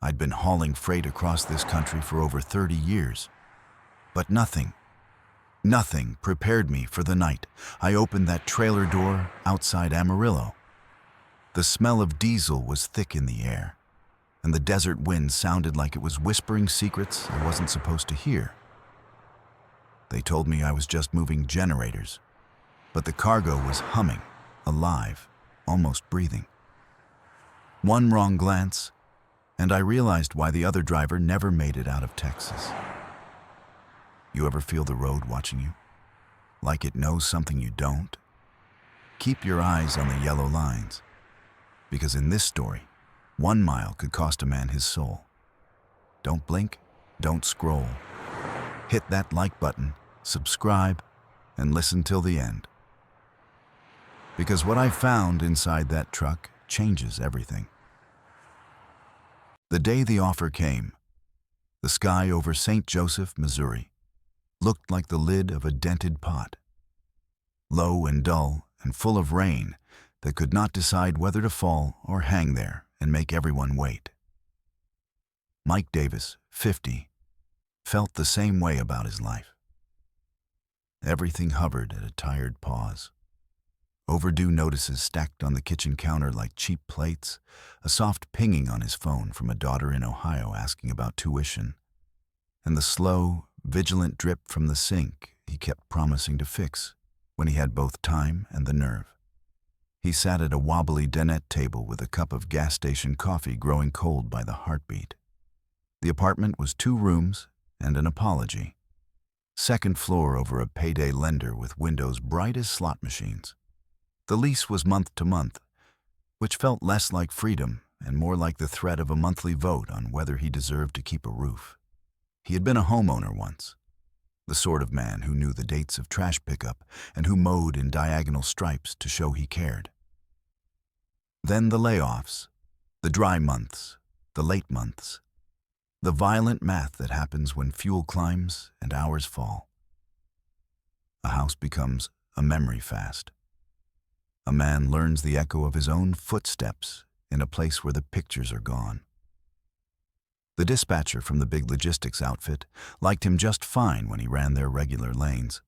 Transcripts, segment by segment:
I'd been hauling freight across this country for over 30 years. But nothing prepared me for the night I opened that trailer door outside Amarillo. The smell of diesel was thick in the air, and the desert wind sounded like it was whispering secrets I wasn't supposed to hear. They told me I was just moving generators, but the cargo was humming, alive, almost breathing. One wrong glance, and I realized why the other driver never made it out of Texas. You ever feel the road watching you? Like it knows something you don't? Keep your eyes on the yellow lines, because in this story, 1 mile could cost a man his soul. Don't blink, don't scroll. Hit that like button, subscribe, and listen till the end. Because what I found inside that truck changes everything. The day the offer came, the sky over St. Joseph, Missouri, looked like the lid of a dented pot. Low and dull and full of rain that could not decide whether to fall or hang there and make everyone wait. Mike Davis, 50, felt the same way about his life. Everything hovered at a tired pause. Overdue notices stacked on the kitchen counter like cheap plates, a soft pinging on his phone from a daughter in Ohio asking about tuition, and the slow, vigilant drip from the sink he kept promising to fix when he had both time and the nerve. He sat at a wobbly dinette table with a cup of gas station coffee growing cold by the heartbeat. The apartment was 2 rooms and an apology. 2nd floor over a payday lender with windows bright as slot machines. The lease was month to month, which felt less like freedom and more like the threat of a monthly vote on whether he deserved to keep a roof. He had been a homeowner once, the sort of man who knew the dates of trash pickup and who mowed in diagonal stripes to show he cared. Then the layoffs, the dry months, the late months, the violent math that happens when fuel climbs and hours fall. A house becomes a memory fast. A man learns the echo of his own footsteps in a place where the pictures are gone. The dispatcher from the big logistics outfit liked him just fine when he ran their regular lanes.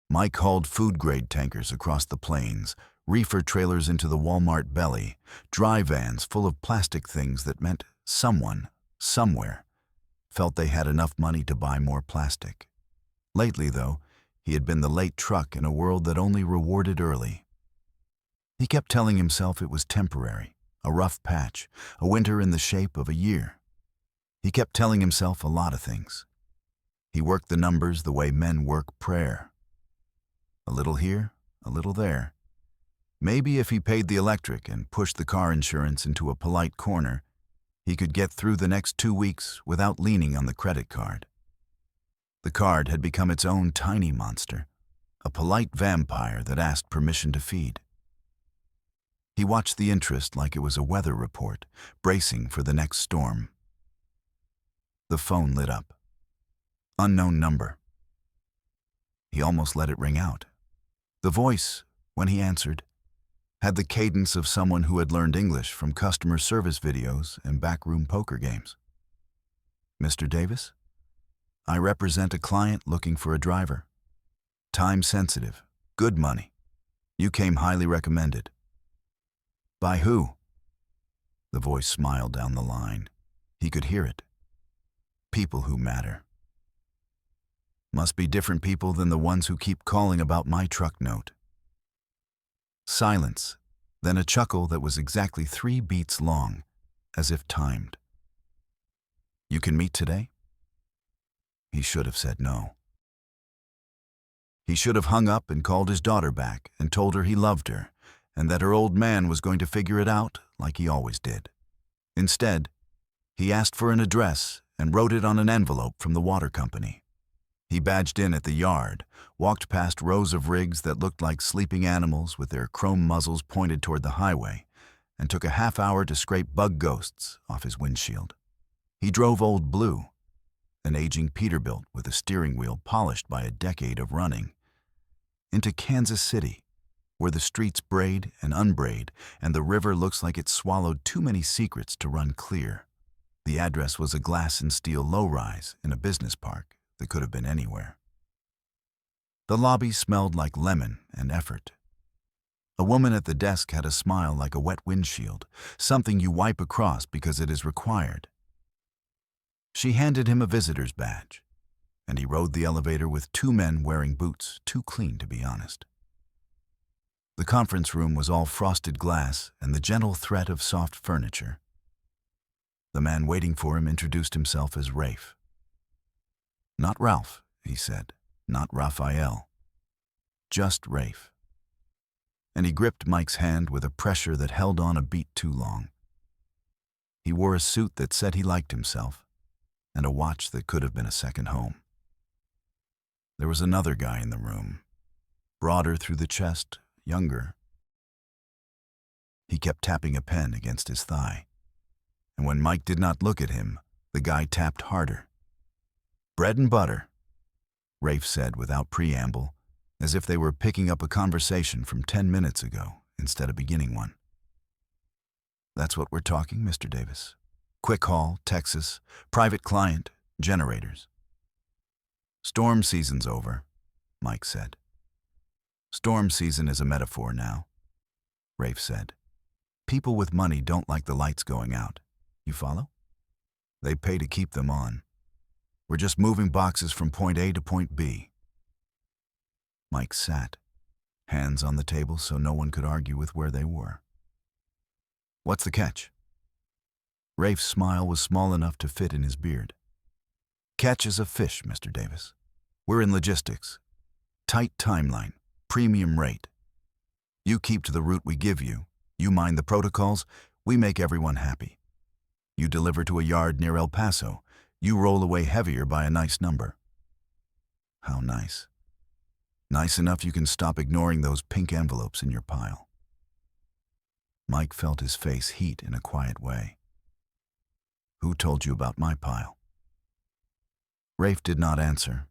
Mike hauled food-grade tankers across the plains, reefer trailers into the Walmart belly, dry vans full of plastic things that meant someone, somewhere, felt they had enough money to buy more plastic. Lately, though, he had been the late truck in a world that only rewarded early. He kept telling himself it was temporary, a rough patch, a winter in the shape of a year. He kept telling himself a lot of things. He worked the numbers the way men work prayer. A little here, a little there. Maybe if he paid the electric and pushed the car insurance into a polite corner, he could get through the next 2 weeks without leaning on the credit card. The card had become its own tiny monster, a polite vampire that asked permission to feed. He watched the interest like it was a weather report, bracing for the next storm. The phone lit up. Unknown number. He almost let it ring out. The voice, when he answered, had the cadence of someone who had learned English from customer service videos and backroom poker games. Mr. Davis? I represent a client looking for a driver. Time sensitive, good money. You came highly recommended. By who? The voice smiled down the line. He could hear it. People who matter. Must be different people than the ones who keep calling about my truck note. Silence, then a chuckle that was exactly 3 beats long, as if timed. You can meet today? He should have said no. He should have hung up and called his daughter back and told her he loved her and that her old man was going to figure it out like he always did. Instead, he asked for an address and wrote it on an envelope from the water company. He badged in at the yard, walked past rows of rigs that looked like sleeping animals with their chrome muzzles pointed toward the highway, and took a half hour to scrape bug ghosts off his windshield. He drove Old Blue, an aging Peterbilt with a steering wheel polished by a decade of running, into Kansas City, where the streets braid and unbraid, and the river looks like it swallowed too many secrets to run clear. The address was a glass and steel low-rise in a business park that could have been anywhere. The lobby smelled like lemon and effort. A woman at the desk had a smile like a wet windshield, something you wipe across because it is required. She handed him a visitor's badge, and he rode the elevator with two men wearing boots too clean to be honest. The conference room was all frosted glass and the gentle threat of soft furniture. The man waiting for him introduced himself as Rafe. "Not Ralph," he said, "not Raphael. Just Rafe." And he gripped Mike's hand with a pressure that held on a beat too long. He wore a suit that said he liked himself, and a watch that could have been a second home. There was another guy in the room, broader through the chest, younger. He kept tapping a pen against his thigh, and when Mike did not look at him, the guy tapped harder. "Bread and butter," Rafe said without preamble, as if they were picking up a conversation from 10 minutes ago instead of beginning one. "That's what we're talking, Mr. Davis. Quick haul, Texas, private client, generators." "Storm season's over," Mike said. "Storm season is a metaphor now," Rafe said. "People with money don't like the lights going out. You follow? They pay to keep them on. We're just moving boxes from point A to point B." Mike sat, hands on the table so no one could argue with where they were. "What's the catch?" Rafe's smile was small enough to fit in his beard. "Catch is a fish, Mr. Davis. We're in logistics. Tight timeline, premium rate. You keep to the route we give you. You mind the protocols, we make everyone happy. You deliver to a yard near El Paso, you roll away heavier by a nice number." "How nice?" "Nice enough you can stop ignoring those pink envelopes in your pile." Mike felt his face heat in a quiet way. "Who told you about my pile?" Rafe did not answer.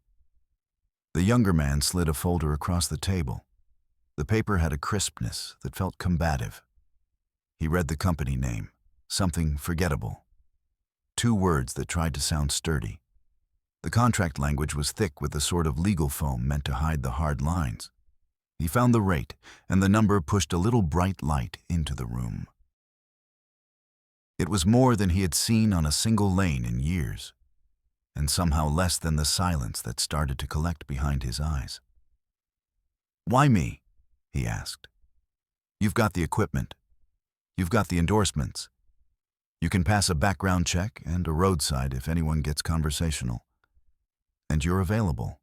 The younger man slid a folder across the table. The paper had a crispness that felt combative. He read the company name, something forgettable. 2 words that tried to sound sturdy. The contract language was thick with the sort of legal foam meant to hide the hard lines. He found the rate, and the number pushed a little bright light into the room. It was more than he had seen on a single lane in years, and somehow less than the silence that started to collect behind his eyes. "Why me?" he asked. "You've got the equipment. You've got the endorsements. You can pass a background check and a roadside if anyone gets conversational. And you're available."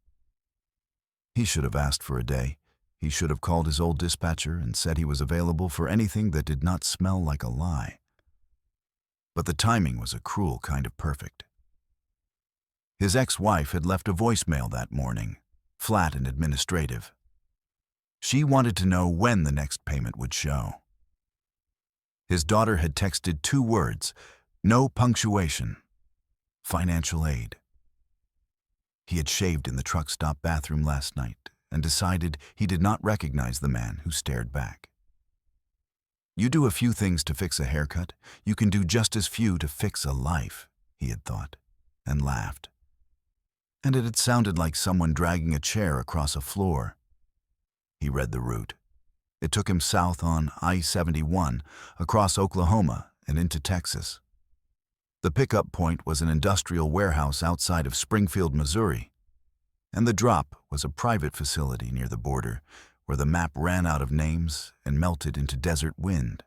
He should have asked for a day. He should have called his old dispatcher and said he was available for anything that did not smell like a lie. But the timing was a cruel kind of perfect. His ex-wife had left a voicemail that morning, flat and administrative. She wanted to know when the next payment would show. His daughter had texted 2 words, no punctuation, financial aid. He had shaved in the truck stop bathroom last night and decided he did not recognize the man who stared back. You do a few things to fix a haircut, you can do just as few to fix a life, he had thought, and laughed. And it had sounded like someone dragging a chair across a floor. He read the route. It took him south on I-71, across Oklahoma and into Texas. The pickup point was an industrial warehouse outside of Springfield, Missouri, and the drop was a private facility near the border where the map ran out of names and melted into desert wind.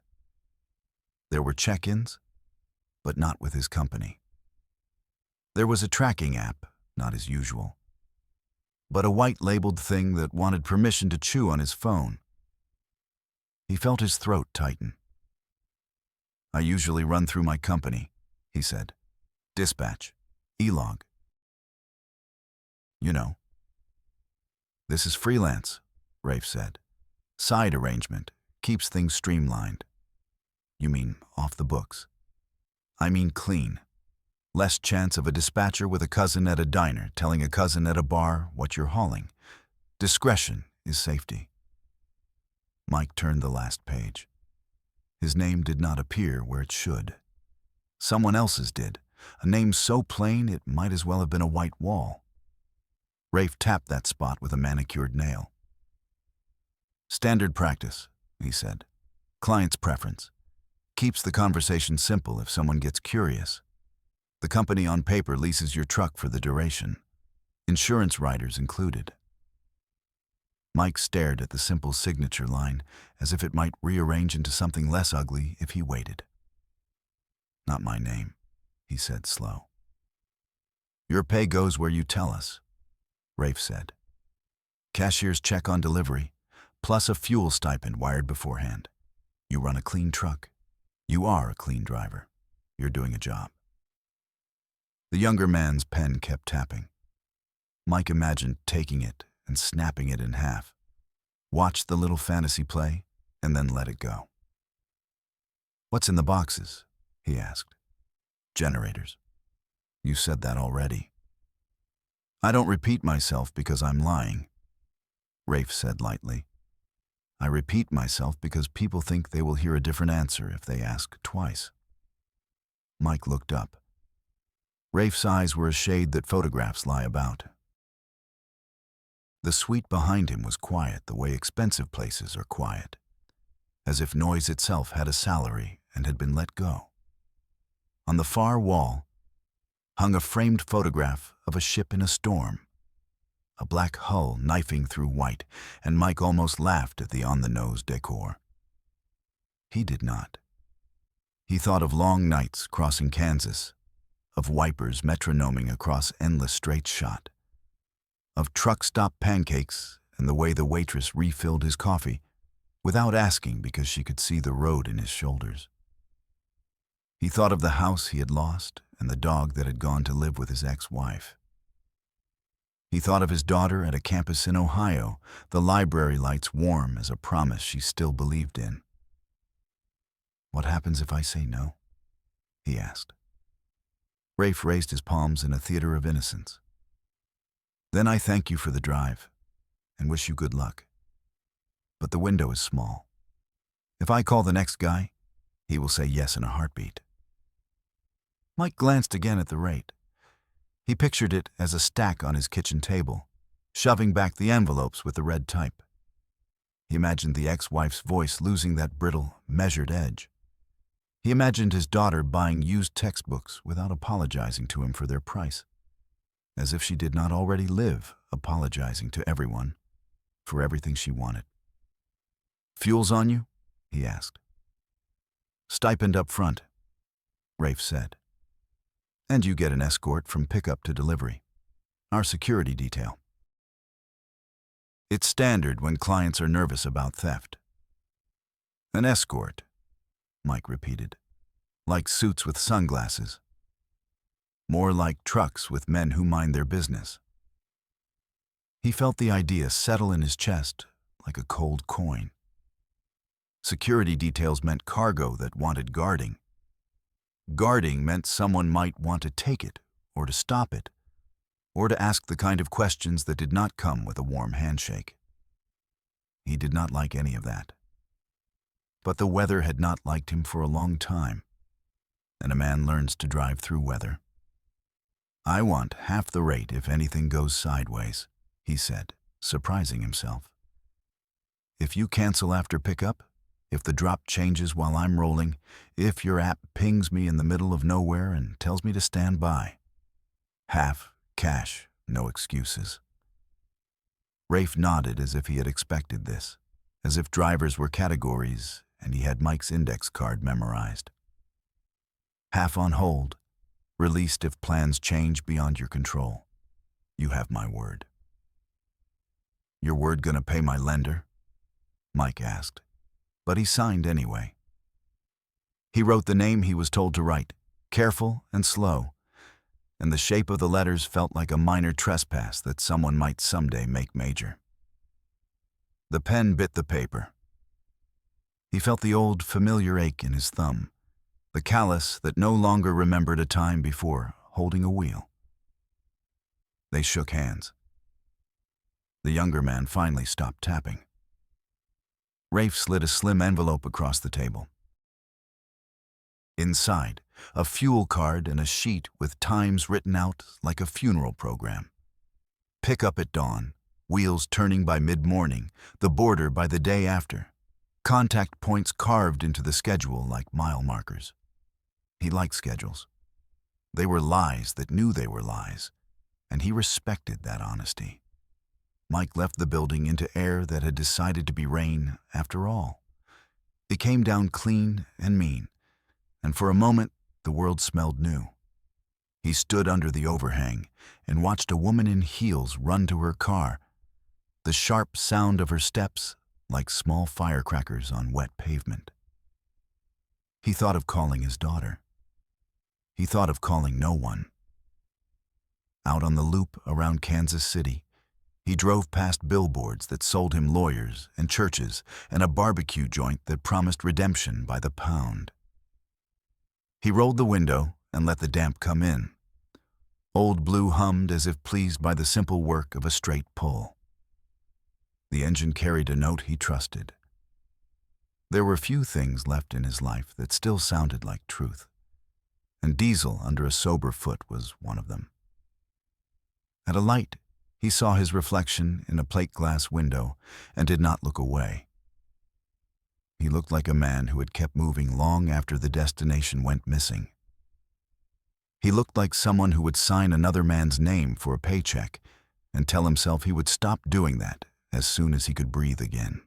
There were check-ins, but not with his company. There was a tracking app, not as usual, but a white-labeled thing that wanted permission to chew on his phone. He felt his throat tighten. "I usually run through my company," he said. "Dispatch, E-log. You know." "This is freelance," Rafe said. "Side arrangement, keeps things streamlined." "You mean off the books?" "I mean clean. Less chance of a dispatcher with a cousin at a diner telling a cousin at a bar what you're hauling. Discretion is safety." Mike turned the last page. His name did not appear where it should. Someone else's did, a name so plain it might as well have been a white wall. Rafe tapped that spot with a manicured nail. "Standard practice," he said. "Client's preference. Keeps the conversation simple if someone gets curious. The company on paper leases your truck for the duration. Insurance riders included." Mike stared at the simple signature line as if it might rearrange into something less ugly if he waited. "Not my name," he said slow. "Your pay goes where you tell us," Rafe said. "Cashier's check on delivery, plus a fuel stipend wired beforehand. You run a clean truck. You are a clean driver. You're doing a job." The younger man's pen kept tapping. Mike imagined taking it and snapping it in half, watched the little fantasy play, and then let it go. "What's in the boxes?" he asked. "Generators." "You said that already." "I don't repeat myself because I'm lying," Rafe said lightly. "I repeat myself because people think they will hear a different answer if they ask twice." Mike looked up. Rafe's eyes were a shade that photographs lie about. The suite behind him was quiet the way expensive places are quiet, as if noise itself had a salary and had been let go. On the far wall hung a framed photograph of a ship in a storm, a black hull knifing through white, and Mike almost laughed at the on-the-nose decor. He did not. He thought of long nights crossing Kansas, of wipers metronoming across endless straight shot, of truck stop pancakes and the way the waitress refilled his coffee without asking because she could see the road in his shoulders. He thought of the house he had lost and the dog that had gone to live with his ex-wife. He thought of his daughter at a campus in Ohio, the library lights warm as a promise she still believed in. "What happens if I say no?" he asked. Rafe raised his palms in a theater of innocence. "Then I thank you for the drive and wish you good luck. But the window is small. If I call the next guy, he will say yes in a heartbeat." Mike glanced again at the rate. He pictured it as a stack on his kitchen table, shoving back the envelopes with the red type. He imagined the ex-wife's voice losing that brittle, measured edge. He imagined his daughter buying used textbooks without apologizing to him for their price, as if she did not already live apologizing to everyone for everything she wanted. "Fuel's on you?" he asked. "Stipend up front," Rafe said. "And you get an escort from pickup to delivery. Our security detail." It's standard when clients are nervous about theft. "An escort," Mike repeated. "Like suits with sunglasses. More like trucks with men who mind their business." He felt the idea settle in his chest like a cold coin. Security details meant cargo that wanted guarding. Guarding meant someone might want to take it, or to stop it, or to ask the kind of questions that did not come with a warm handshake. He did not like any of that. But the weather had not liked him for a long time, and a man learns to drive through weather. "I want half the rate if anything goes sideways," he said, surprising himself. "If you cancel after pickup, if the drop changes while I'm rolling, if your app pings me in the middle of nowhere and tells me to stand by. Half, cash, no excuses." Rafe nodded as if he had expected this, as if drivers were categories and he had Mike's index card memorized. "Half on hold, released if plans change beyond your control. You have my word." "Your word gonna pay my lender?" Mike asked. But he signed anyway. He wrote the name he was told to write, careful and slow, and the shape of the letters felt like a minor trespass that someone might someday make major. The pen bit the paper. He felt the old, familiar ache in his thumb, the callus that no longer remembered a time before holding a wheel. They shook hands. The younger man finally stopped tapping. Rafe slid a slim envelope across the table. Inside, a fuel card and a sheet with times written out like a funeral program. Pick up at dawn, wheels turning by mid-morning, the border by the day after. Contact points carved into the schedule like mile markers. He liked schedules. They were lies that knew they were lies, and he respected that honesty. Mike left the building into air that had decided to be rain after all. It came down clean and mean, and for a moment the world smelled new. He stood under the overhang and watched a woman in heels run to her car, the sharp sound of her steps like small firecrackers on wet pavement. He thought of calling his daughter. He thought of calling no one. Out on the loop around Kansas City, he drove past billboards that sold him lawyers and churches and a barbecue joint that promised redemption by the pound. He rolled the window and let the damp come in. Old Blue hummed as if pleased by the simple work of a straight pull. The engine carried a note he trusted. There were few things left in his life that still sounded like truth, and diesel under a sober foot was one of them. At a light, he saw his reflection in a plate glass window and did not look away. He looked like a man who had kept moving long after the destination went missing. He looked like someone who would sign another man's name for a paycheck and tell himself he would stop doing that as soon as he could breathe again.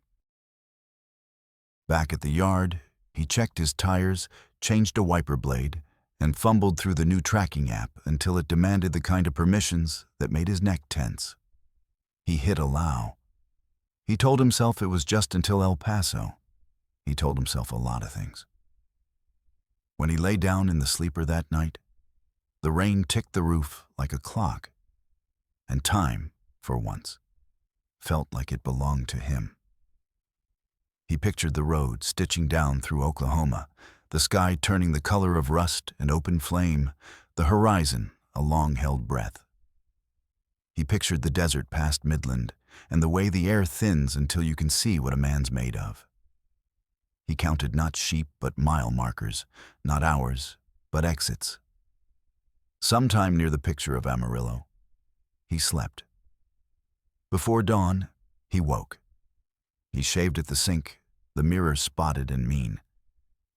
Back at the yard, he checked his tires, changed a wiper blade, and fumbled through the new tracking app until it demanded the kind of permissions that made his neck tense. He hit allow. He told himself it was just until El Paso. He told himself a lot of things. When he lay down in the sleeper that night, the rain ticked the roof like a clock, and time, for once, felt like it belonged to him. He pictured the road stitching down through Oklahoma, the sky turning the color of rust and open flame, the horizon a long-held breath. He pictured the desert past Midland and the way the air thins until you can see what a man's made of. He counted not sheep but mile markers, not hours, but exits. Sometime near the picture of Amarillo, he slept. Before dawn, he woke. He shaved at the sink, the mirror spotted and mean.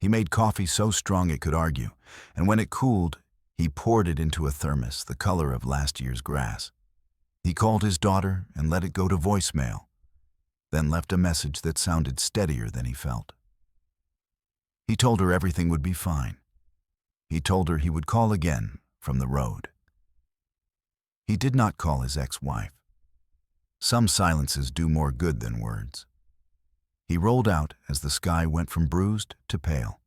He made coffee so strong it could argue, and when it cooled, he poured it into a thermos the color of last year's grass. He called his daughter and let it go to voicemail, then left a message that sounded steadier than he felt. He told her everything would be fine. He told her he would call again from the road. He did not call his ex-wife. Some silences do more good than words. He rolled out as the sky went from bruised to pale.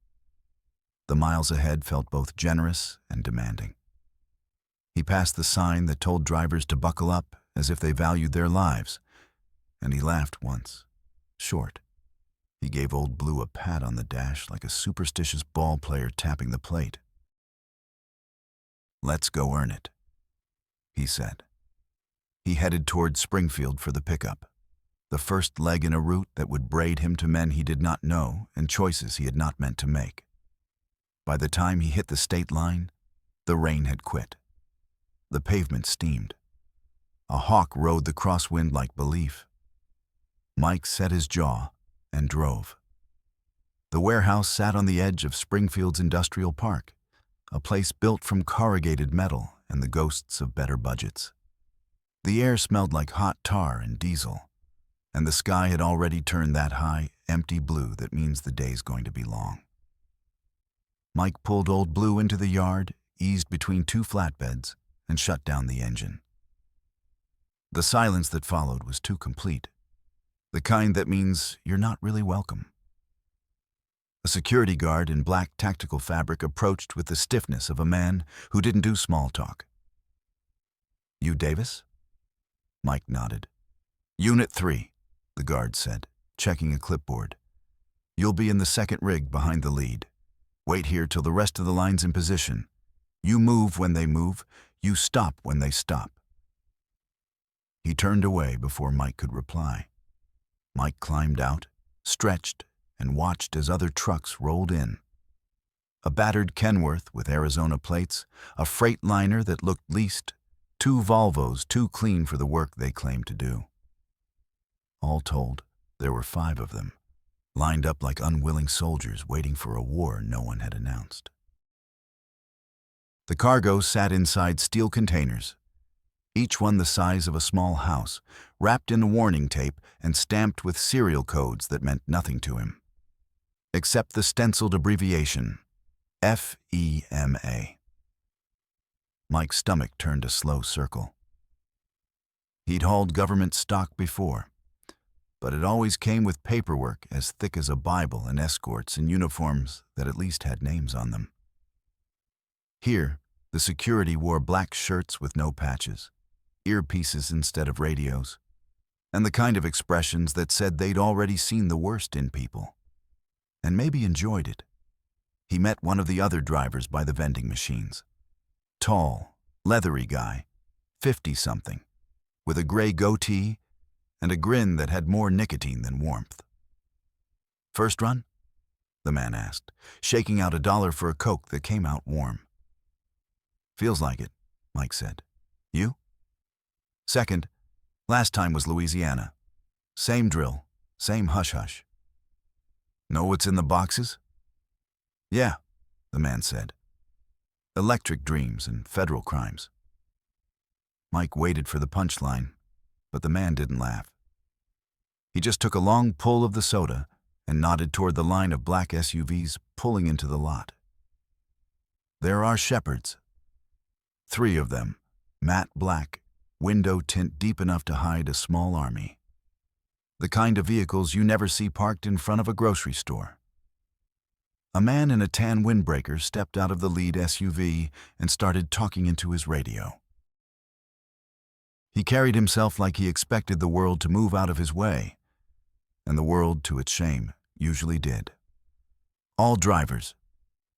The miles ahead felt both generous and demanding. He passed the sign that told drivers to buckle up as if they valued their lives, and he laughed once, short. He gave Old Blue a pat on the dash like a superstitious ball player tapping the plate. "Let's go earn it," he said. He headed toward Springfield for the pickup, the first leg in a route that would braid him to men he did not know and choices he had not meant to make. By the time he hit the state line, the rain had quit. The pavement steamed. A hawk rode the crosswind like belief. Mike set his jaw and drove. The warehouse sat on the edge of Springfield's industrial park, a place built from corrugated metal and the ghosts of better budgets. The air smelled like hot tar and diesel, and the sky had already turned that high, empty blue that means the day's going to be long. Mike pulled Old Blue into the yard, eased between two flatbeds, and shut down the engine. The silence that followed was too complete, the kind that means you're not really welcome. A security guard in black tactical fabric approached with the stiffness of a man who didn't do small talk. "You Davis?" Mike nodded. "Unit 3, the guard said, checking a clipboard. "You'll be in the second rig behind the lead. Wait here till the rest of the line's in position. You move when they move. You stop when they stop." He turned away before Mike could reply. Mike climbed out, stretched, and watched as other trucks rolled in. A battered Kenworth with Arizona plates, a freight liner that looked leased, 2 Volvos too clean for the work they claimed to do. All told, there were 5 of them, lined up like unwilling soldiers waiting for a war no one had announced. The cargo sat inside steel containers, each one the size of a small house, wrapped in warning tape and stamped with serial codes that meant nothing to him, except the stenciled abbreviation, FEMA. Mike's stomach turned a slow circle. He'd hauled government stock before, but it always came with paperwork as thick as a Bible and escorts in uniforms that at least had names on them. Here, the security wore black shirts with no patches, earpieces instead of radios, and the kind of expressions that said they'd already seen the worst in people, and maybe enjoyed it. He met one of the other drivers by the vending machines. Tall, leathery guy, 50-something, with a gray goatee and a grin that had more nicotine than warmth. "First run?" the man asked, shaking out $1 for a Coke that came out warm. "Feels like it," Mike said. "You?" "Second. Last time was Louisiana. Same drill, same hush-hush." "Know what's in the boxes?" "Yeah," the man said. "Electric dreams and federal crimes." Mike waited for the punchline, but the man didn't laugh. He just took a long pull of the soda and nodded toward the line of black SUVs pulling into the lot. "There are Shepherds. 3 of them, matte black, window tint deep enough to hide a small army. The kind of vehicles you never see parked in front of a grocery store." A man in a tan windbreaker stepped out of the lead SUV and started talking into his radio. He carried himself like he expected the world to move out of his way, and the world, to its shame, usually did. "All drivers,"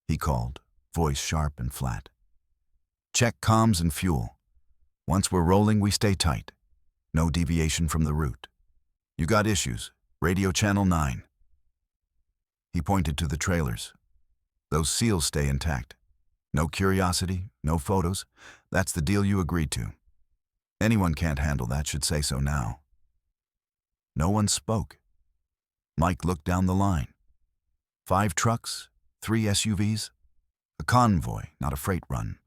he called, voice sharp and flat. "Check comms and fuel. Once we're rolling, we stay tight. No deviation from the route. You got issues, radio channel 9. He pointed to the trailers. "Those seals stay intact. No curiosity, no photos. That's the deal you agreed to. Anyone can't handle that should say so now." No one spoke. Mike looked down the line. 5 trucks, 3 SUVs. A convoy, not a freight run.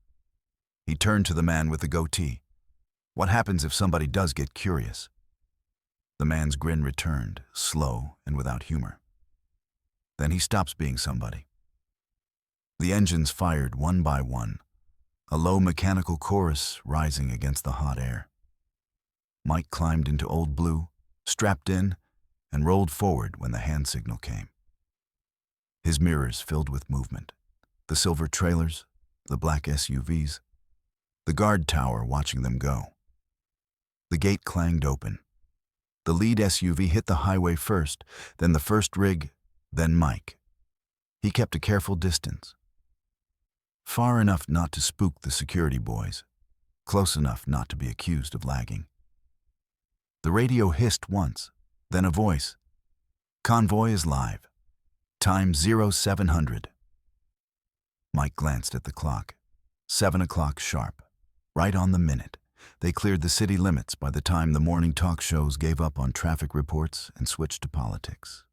He turned to the man with the goatee. "What happens if somebody does get curious?" The man's grin returned, slow and without humor. "Then he stops being somebody." The engines fired one by one, a low mechanical chorus rising against the hot air. Mike climbed into Old Blue, strapped in, and rolled forward when the hand signal came. His mirrors filled with movement, the silver trailers, the black SUVs, the guard tower watching them go. The gate clanged open. The lead SUV hit the highway first, then the first rig, then Mike. He kept a careful distance. Far enough not to spook the security boys, close enough not to be accused of lagging. The radio hissed once, then a voice. "Convoy is live. Time 0700. Mike glanced at the clock. 7 o'clock sharp. Right on the minute. They cleared the city limits by the time the morning talk shows gave up on traffic reports and switched to politics.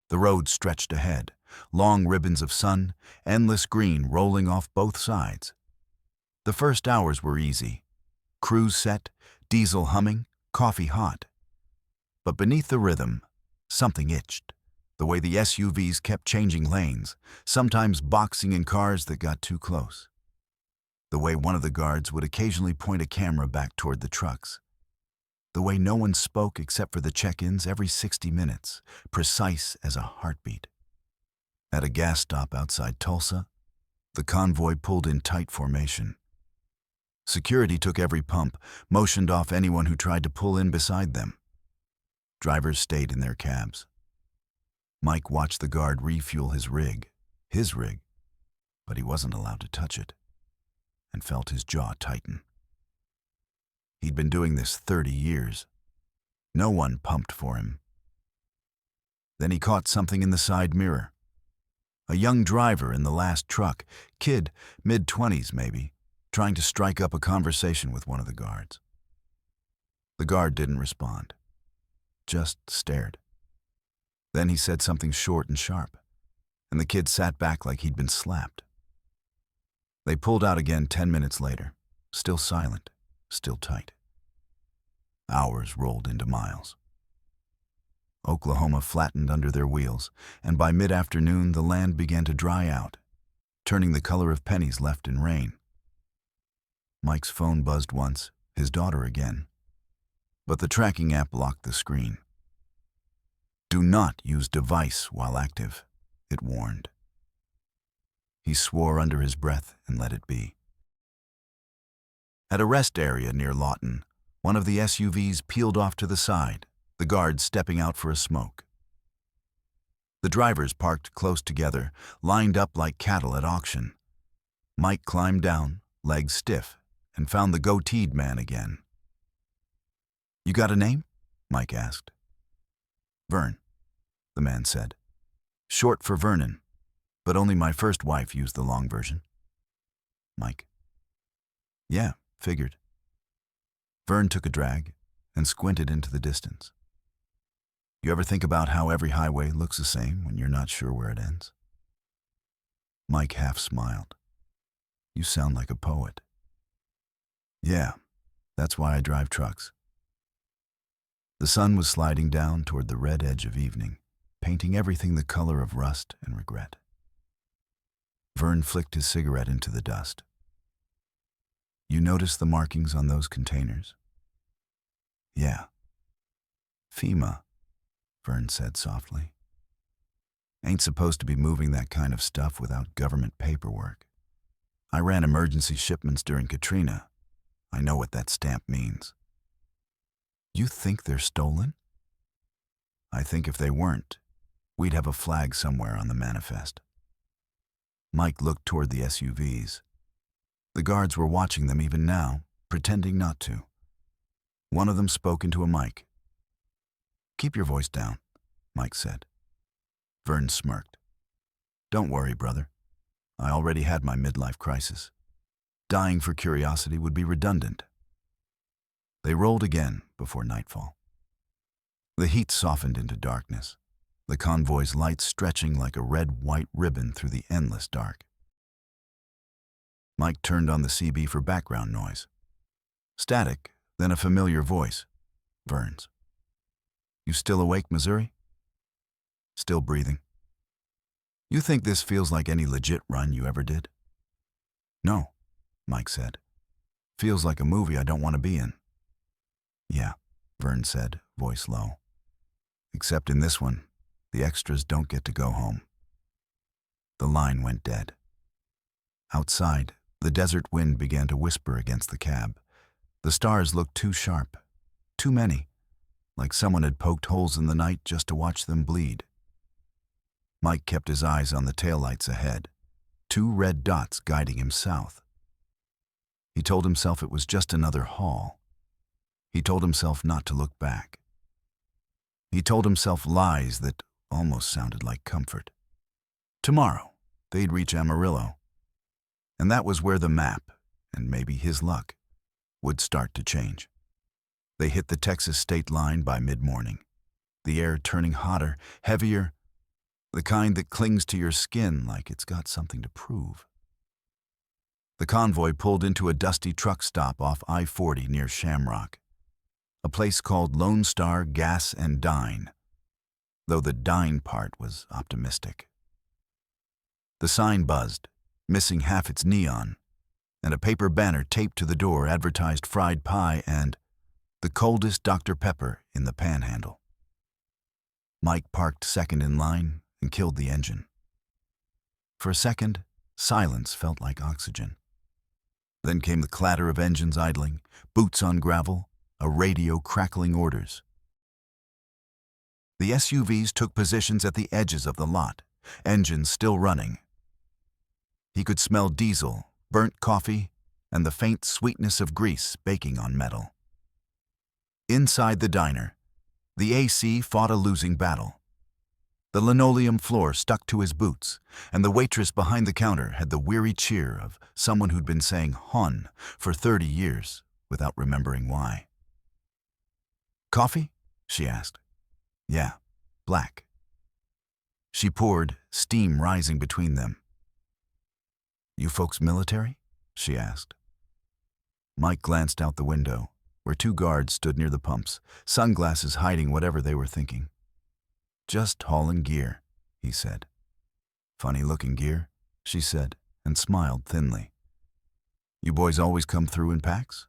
The road stretched ahead, long ribbons of sun, endless green rolling off both sides. The first hours were easy. Cruise set, diesel humming, coffee hot. But beneath the rhythm, something itched. The way the SUVs kept changing lanes, sometimes boxing in cars that got too close. The way one of the guards would occasionally point a camera back toward the trucks. The way no one spoke except for the check-ins every 60 minutes, precise as a heartbeat. At a gas stop outside Tulsa, the convoy pulled in tight formation. Security took every pump, motioned off anyone who tried to pull in beside them. Drivers stayed in their cabs. Mike watched the guard refuel his rig, but he wasn't allowed to touch it, and felt his jaw tighten. He'd been doing this 30 years. No one pumped for him. Then he caught something in the side mirror. A young driver in the last truck, kid, mid-20s maybe, trying to strike up a conversation with one of the guards. The guard didn't respond, just stared. Then he said something short and sharp, and the kid sat back like he'd been slapped. They pulled out again 10 minutes later, still silent, still tight. Hours rolled into miles. Oklahoma flattened under their wheels, and by mid-afternoon the land began to dry out, turning the color of pennies left in rain. Mike's phone buzzed once, his daughter again. But the tracking app locked the screen. "Do not use device while active," it warned. He swore under his breath and let it be. At a rest area near Lawton, one of the SUVs peeled off to the side, the guards stepping out for a smoke. The drivers parked close together, lined up like cattle at auction. Mike climbed down, legs stiff, and found the goateed man again. "You got a name?" Mike asked. "Vern," the man said. "Short for Vernon, but only my first wife used the long version." Mike: "Yeah, figured." Vern took a drag and squinted into the distance. "You ever think about how every highway looks the same when you're not sure where it ends?" Mike half smiled. "You sound like a poet." "Yeah, that's why I drive trucks." The sun was sliding down toward the red edge of evening, painting everything the color of rust and regret. Vern flicked his cigarette into the dust. "You notice the markings on those containers?" "Yeah." "FEMA," Vern said softly. "Ain't supposed to be moving that kind of stuff without government paperwork. I ran emergency shipments during Katrina. I know what that stamp means." "You think they're stolen?" "I think if they weren't, we'd have a flag somewhere on the manifest." Mike looked toward the SUVs. The guards were watching them even now, pretending not to. One of them spoke into a mic. "Keep your voice down," Mike said. Vern smirked. "Don't worry, brother. I already had my midlife crisis. Dying for curiosity would be redundant." They rolled again before nightfall. The heat softened into darkness, the convoy's lights stretching like a red-white ribbon through the endless dark. Mike turned on the CB for background noise. Static, then a familiar voice, Vern's. "You still awake, Missouri?" "Still breathing." "You think this feels like any legit run you ever did?" "No," Mike said. "Feels like a movie I don't want to be in." "Yeah," Vern said, voice low. "Except in this one, the extras don't get to go home." The line went dead. Outside, the desert wind began to whisper against the cab. The stars looked too sharp, too many, like someone had poked holes in the night just to watch them bleed. Mike kept his eyes on the taillights ahead, 2 red dots guiding him south. He told himself it was just another haul. He told himself not to look back. He told himself lies that almost sounded like comfort. Tomorrow, they'd reach Amarillo. And that was where the map, and maybe his luck, would start to change. They hit the Texas state line by mid-morning, the air turning hotter, heavier, the kind that clings to your skin like it's got something to prove. The convoy pulled into a dusty truck stop off I-40 near Shamrock, a place called Lone Star Gas and Dine, though the dine part was optimistic. The sign buzzed, missing half its neon, and a paper banner taped to the door advertised fried pie and the coldest Dr. Pepper in the Panhandle. Mike parked second in line and killed the engine. For a second, silence felt like oxygen. Then came the clatter of engines idling, boots on gravel, a radio crackling orders. The SUVs took positions at the edges of the lot, engines still running. He could smell diesel, burnt coffee, and the faint sweetness of grease baking on metal. Inside the diner, the AC fought a losing battle. The linoleum floor stuck to his boots, and the waitress behind the counter had the weary cheer of someone who'd been saying "hon" for 30 years without remembering why. "Coffee?" she asked. "Yeah, black." She poured, steam rising between them. "You folks military?" she asked. Mike glanced out the window, where 2 guards stood near the pumps, sunglasses hiding whatever they were thinking. "Just hauling gear," he said. "Funny-looking gear," she said, and smiled thinly. "You boys always come through in packs?"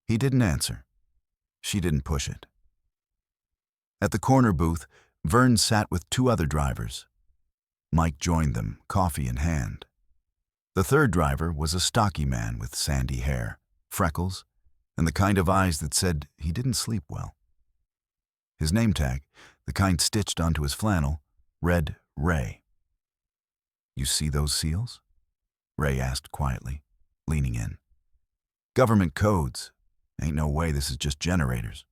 He didn't answer. She didn't push it. At the corner booth, Vern sat with 2 other drivers. Mike joined them, coffee in hand. The third driver was a stocky man with sandy hair, freckles, and the kind of eyes that said he didn't sleep well. His name tag, the kind stitched onto his flannel, read Ray. "You see those seals?" Ray asked quietly, leaning in. "Government codes. Ain't no way this is just generators."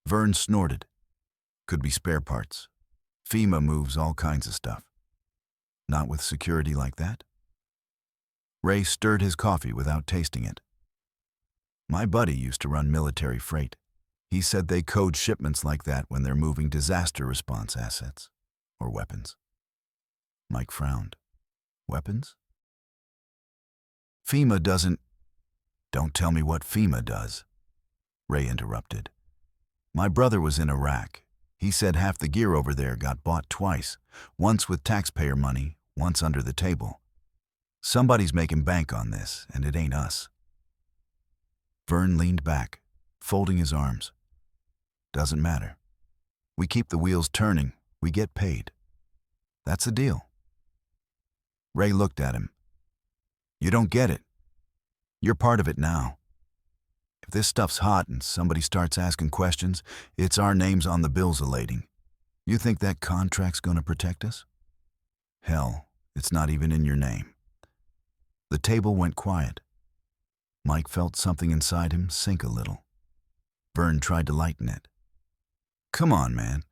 Vern snorted. "Could be spare parts. FEMA moves all kinds of stuff." "Not with security like that?" Ray stirred his coffee without tasting it. "My buddy used to run military freight. He said they code shipments like that when they're moving disaster response assets. Or weapons." Mike frowned. "Weapons?" "FEMA doesn't—" "Don't tell me what FEMA does," Ray interrupted. "My brother was in Iraq. He said half the gear over there got bought twice, once with taxpayer money, once under the table. Somebody's making bank on this, and it ain't us." Vern leaned back, folding his arms. "Doesn't matter. We keep the wheels turning, we get paid. That's the deal." Ray looked at him. "You don't get it. You're part of it now. If this stuff's hot and somebody starts asking questions, it's our names on the bills elating. You think that contract's gonna protect us? Hell, it's not even in your name." The table went quiet. Mike felt something inside him sink a little. Vern tried to lighten it. "Come on, man.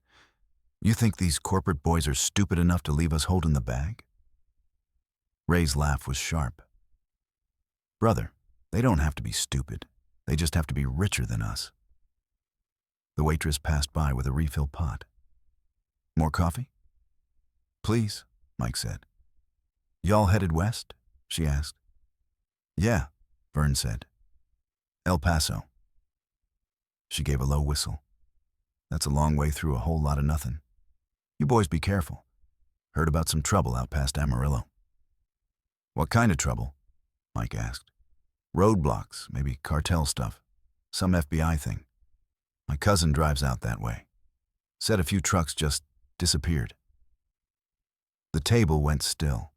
You think these corporate boys are stupid enough to leave us holding the bag?" Ray's laugh was sharp. "Brother, they don't have to be stupid. They just have to be richer than us." The waitress passed by with a refill pot. "More coffee?" "Please," Mike said. "Y'all headed west?" she asked. "Yeah," Vern said. "El Paso." She gave a low whistle. "That's a long way through a whole lot of nothing. You boys be careful. Heard about some trouble out past Amarillo." "What kind of trouble?" Mike asked. "Roadblocks, maybe cartel stuff. Some FBI thing. My cousin drives out that way. Said a few trucks just disappeared." The table went still.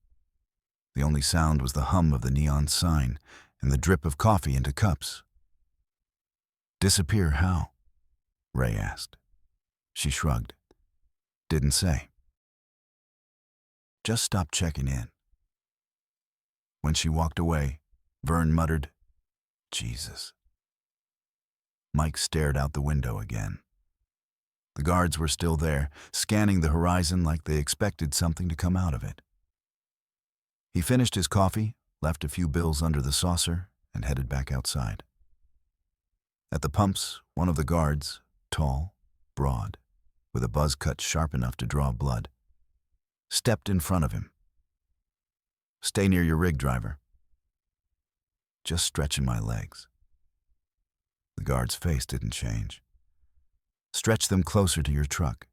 The only sound was the hum of the neon sign and the drip of coffee into cups. "Disappear how?" Ray asked. She shrugged. "Didn't say. Just stopped checking in." When she walked away, Vern muttered, "Jesus." Mike stared out the window again. The guards were still there, scanning the horizon like they expected something to come out of it. He finished his coffee, left a few bills under the saucer, and headed back outside. At the pumps, one of the guards, tall, broad, with a buzz cut sharp enough to draw blood, stepped in front of him. "Stay near your rig, driver." "Just stretching my legs." The guard's face didn't change. "Stretch them closer to your truck."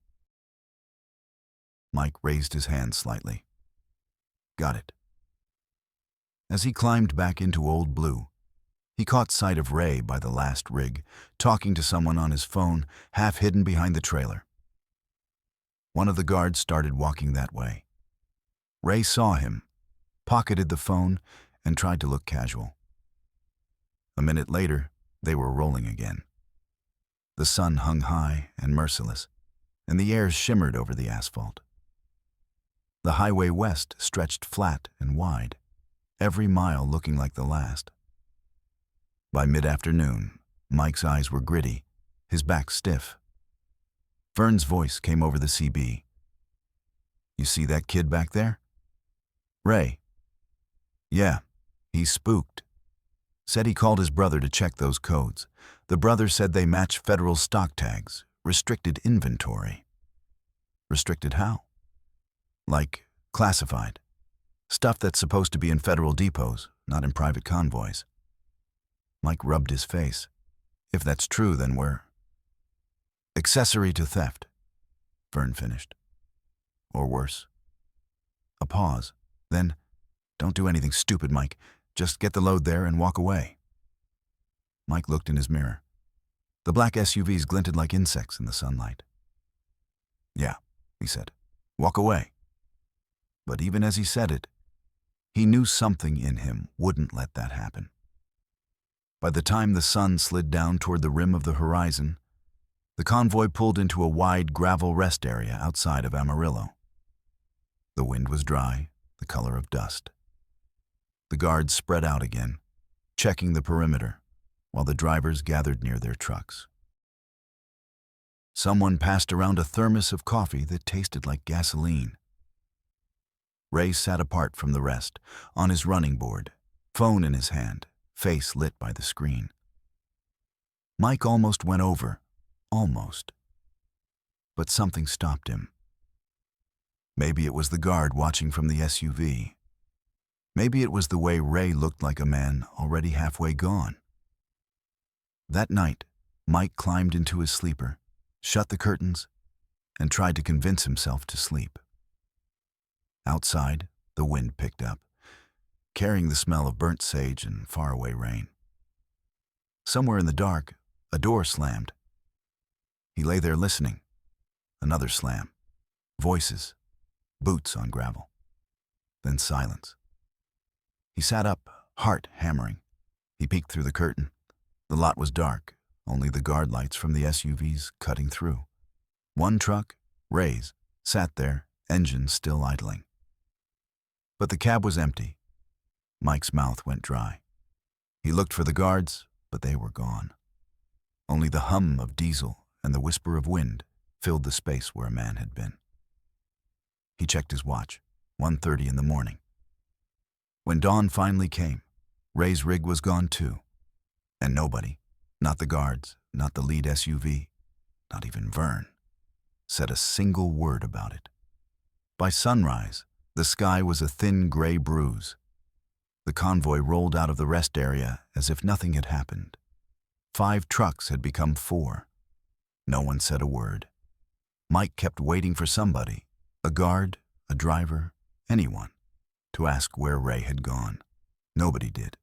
Mike raised his hand slightly. "Got it." As he climbed back into Old Blue, he caught sight of Ray by the last rig, talking to someone on his phone, half hidden behind the trailer. One of the guards started walking that way. Ray saw him, pocketed the phone, and tried to look casual. A minute later, they were rolling again. The sun hung high and merciless, and the air shimmered over the asphalt. The highway west stretched flat and wide, every mile looking like the last. By mid-afternoon, Mike's eyes were gritty, his back stiff. Vern's voice came over the CB. "You see that kid back there?" "Ray." "Yeah, he's spooked. Said he called his brother to check those codes. The brother said they match federal stock tags, restricted inventory." "Restricted how?" "Like classified. Stuff that's supposed to be in federal depots, not in private convoys." Mike rubbed his face. "If that's true, then we're—" "Accessory to theft," Vern finished. "Or worse." A pause. Then, "Don't do anything stupid, Mike. Just get the load there and walk away." Mike looked in his mirror. The black SUVs glinted like insects in the sunlight. "Yeah," he said. "Walk away." But even as he said it, he knew something in him wouldn't let that happen. By the time the sun slid down toward the rim of the horizon, the convoy pulled into a wide gravel rest area outside of Amarillo. The wind was dry, the color of dust. The guards spread out again, checking the perimeter, while the drivers gathered near their trucks. Someone passed around a thermos of coffee that tasted like gasoline. Ray sat apart from the rest, on his running board, phone in his hand, face lit by the screen. Mike almost went over, almost. But something stopped him. Maybe it was the guard watching from the SUV. Maybe it was the way Ray looked like a man already halfway gone. That night, Mike climbed into his sleeper, shut the curtains, and tried to convince himself to sleep. Outside, the wind picked up, carrying the smell of burnt sage and faraway rain. Somewhere in the dark, a door slammed. He lay there listening. Another slam. Voices. Boots on gravel. Then silence. He sat up, heart hammering. He peeked through the curtain. The lot was dark, only the guard lights from the SUVs cutting through. One truck, Ray's, sat there, engine still idling. But the cab was empty. Mike's mouth went dry. He looked for the guards, but they were gone. Only the hum of diesel and the whisper of wind filled the space where a man had been. He checked his watch, 1:30 in the morning. When dawn finally came, Ray's rig was gone too. And nobody, not the guards, not the lead SUV, not even Vern, said a single word about it. By sunrise, the sky was a thin gray bruise. The convoy rolled out of the rest area as if nothing had happened. 5 trucks had become 4. No one said a word. Mike kept waiting for somebody, a guard, a driver, anyone, to ask where Ray had gone. Nobody did.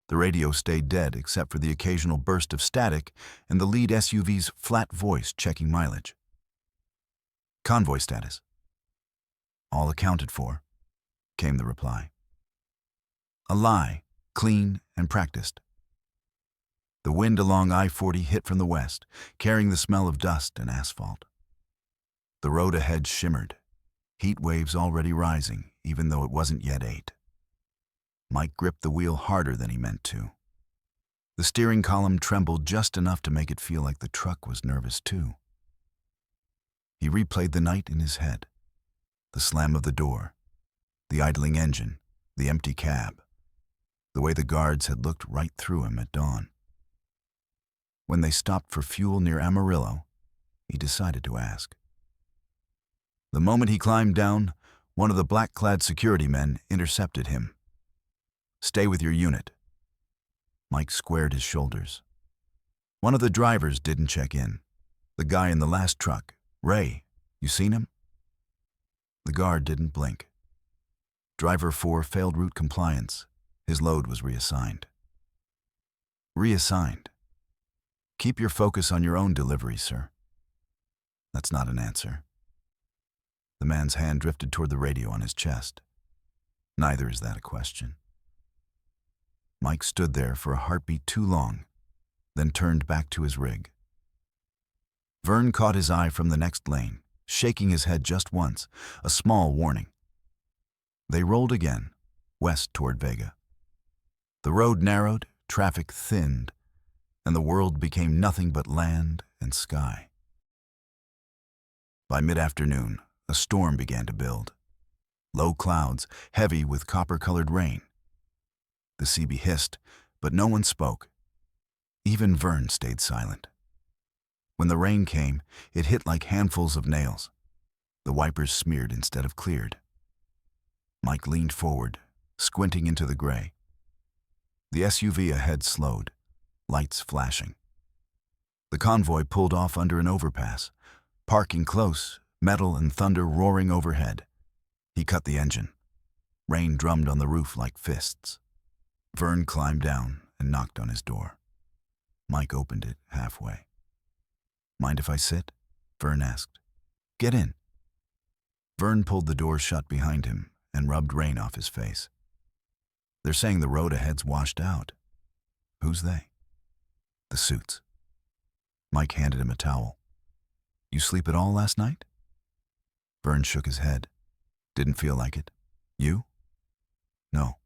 The radio stayed dead except for the occasional burst of static and the lead SUV's flat voice checking mileage. "Convoy status." "All accounted for," came the reply. A lie, clean and practiced. The wind along I-40 hit from the west, carrying the smell of dust and asphalt. The road ahead shimmered, heat waves already rising, even though it wasn't yet 8. Mike gripped the wheel harder than he meant to. The steering column trembled just enough to make it feel like the truck was nervous too. He replayed the night in his head. The slam of the door, the idling engine, the empty cab, the way the guards had looked right through him at dawn. When they stopped for fuel near Amarillo, he decided to ask. The moment he climbed down, one of the black-clad security men intercepted him. "Stay with your unit." Mike squared his shoulders. One of the drivers didn't check in. The guy in the last truck. "Ray, you seen him?" The guard didn't blink. Driver 4 failed route compliance. His load was reassigned. Reassigned. "Keep your focus on your own delivery, sir." That's not an answer. The man's hand drifted toward the radio on his chest. Neither is that a question. Mike stood there for a heartbeat too long, then turned back to his rig. Vern caught his eye from the next lane, shaking his head just once, a small warning. They rolled again, west toward Vega. The road narrowed, traffic thinned, and the world became nothing but land and sky. By mid-afternoon, a storm began to build. Low clouds, heavy with copper-colored rain. The CB hissed, but no one spoke. Even Vern stayed silent. When the rain came, it hit like handfuls of nails. The wipers smeared instead of cleared. Mike leaned forward, squinting into the gray. The SUV ahead slowed, lights flashing. The convoy pulled off under an overpass, parking close, metal and thunder roaring overhead. He cut the engine. Rain drummed on the roof like fists. Vern climbed down and knocked on his door. Mike opened it halfway. "Mind if I sit?" Vern asked. "Get in." Vern pulled the door shut behind him and rubbed rain off his face. "They're saying the road ahead's washed out." "Who's they?" "The suits." Mike handed him a towel. "You sleep at all last night?" Vern shook his head. "Didn't feel like it. You?" "No."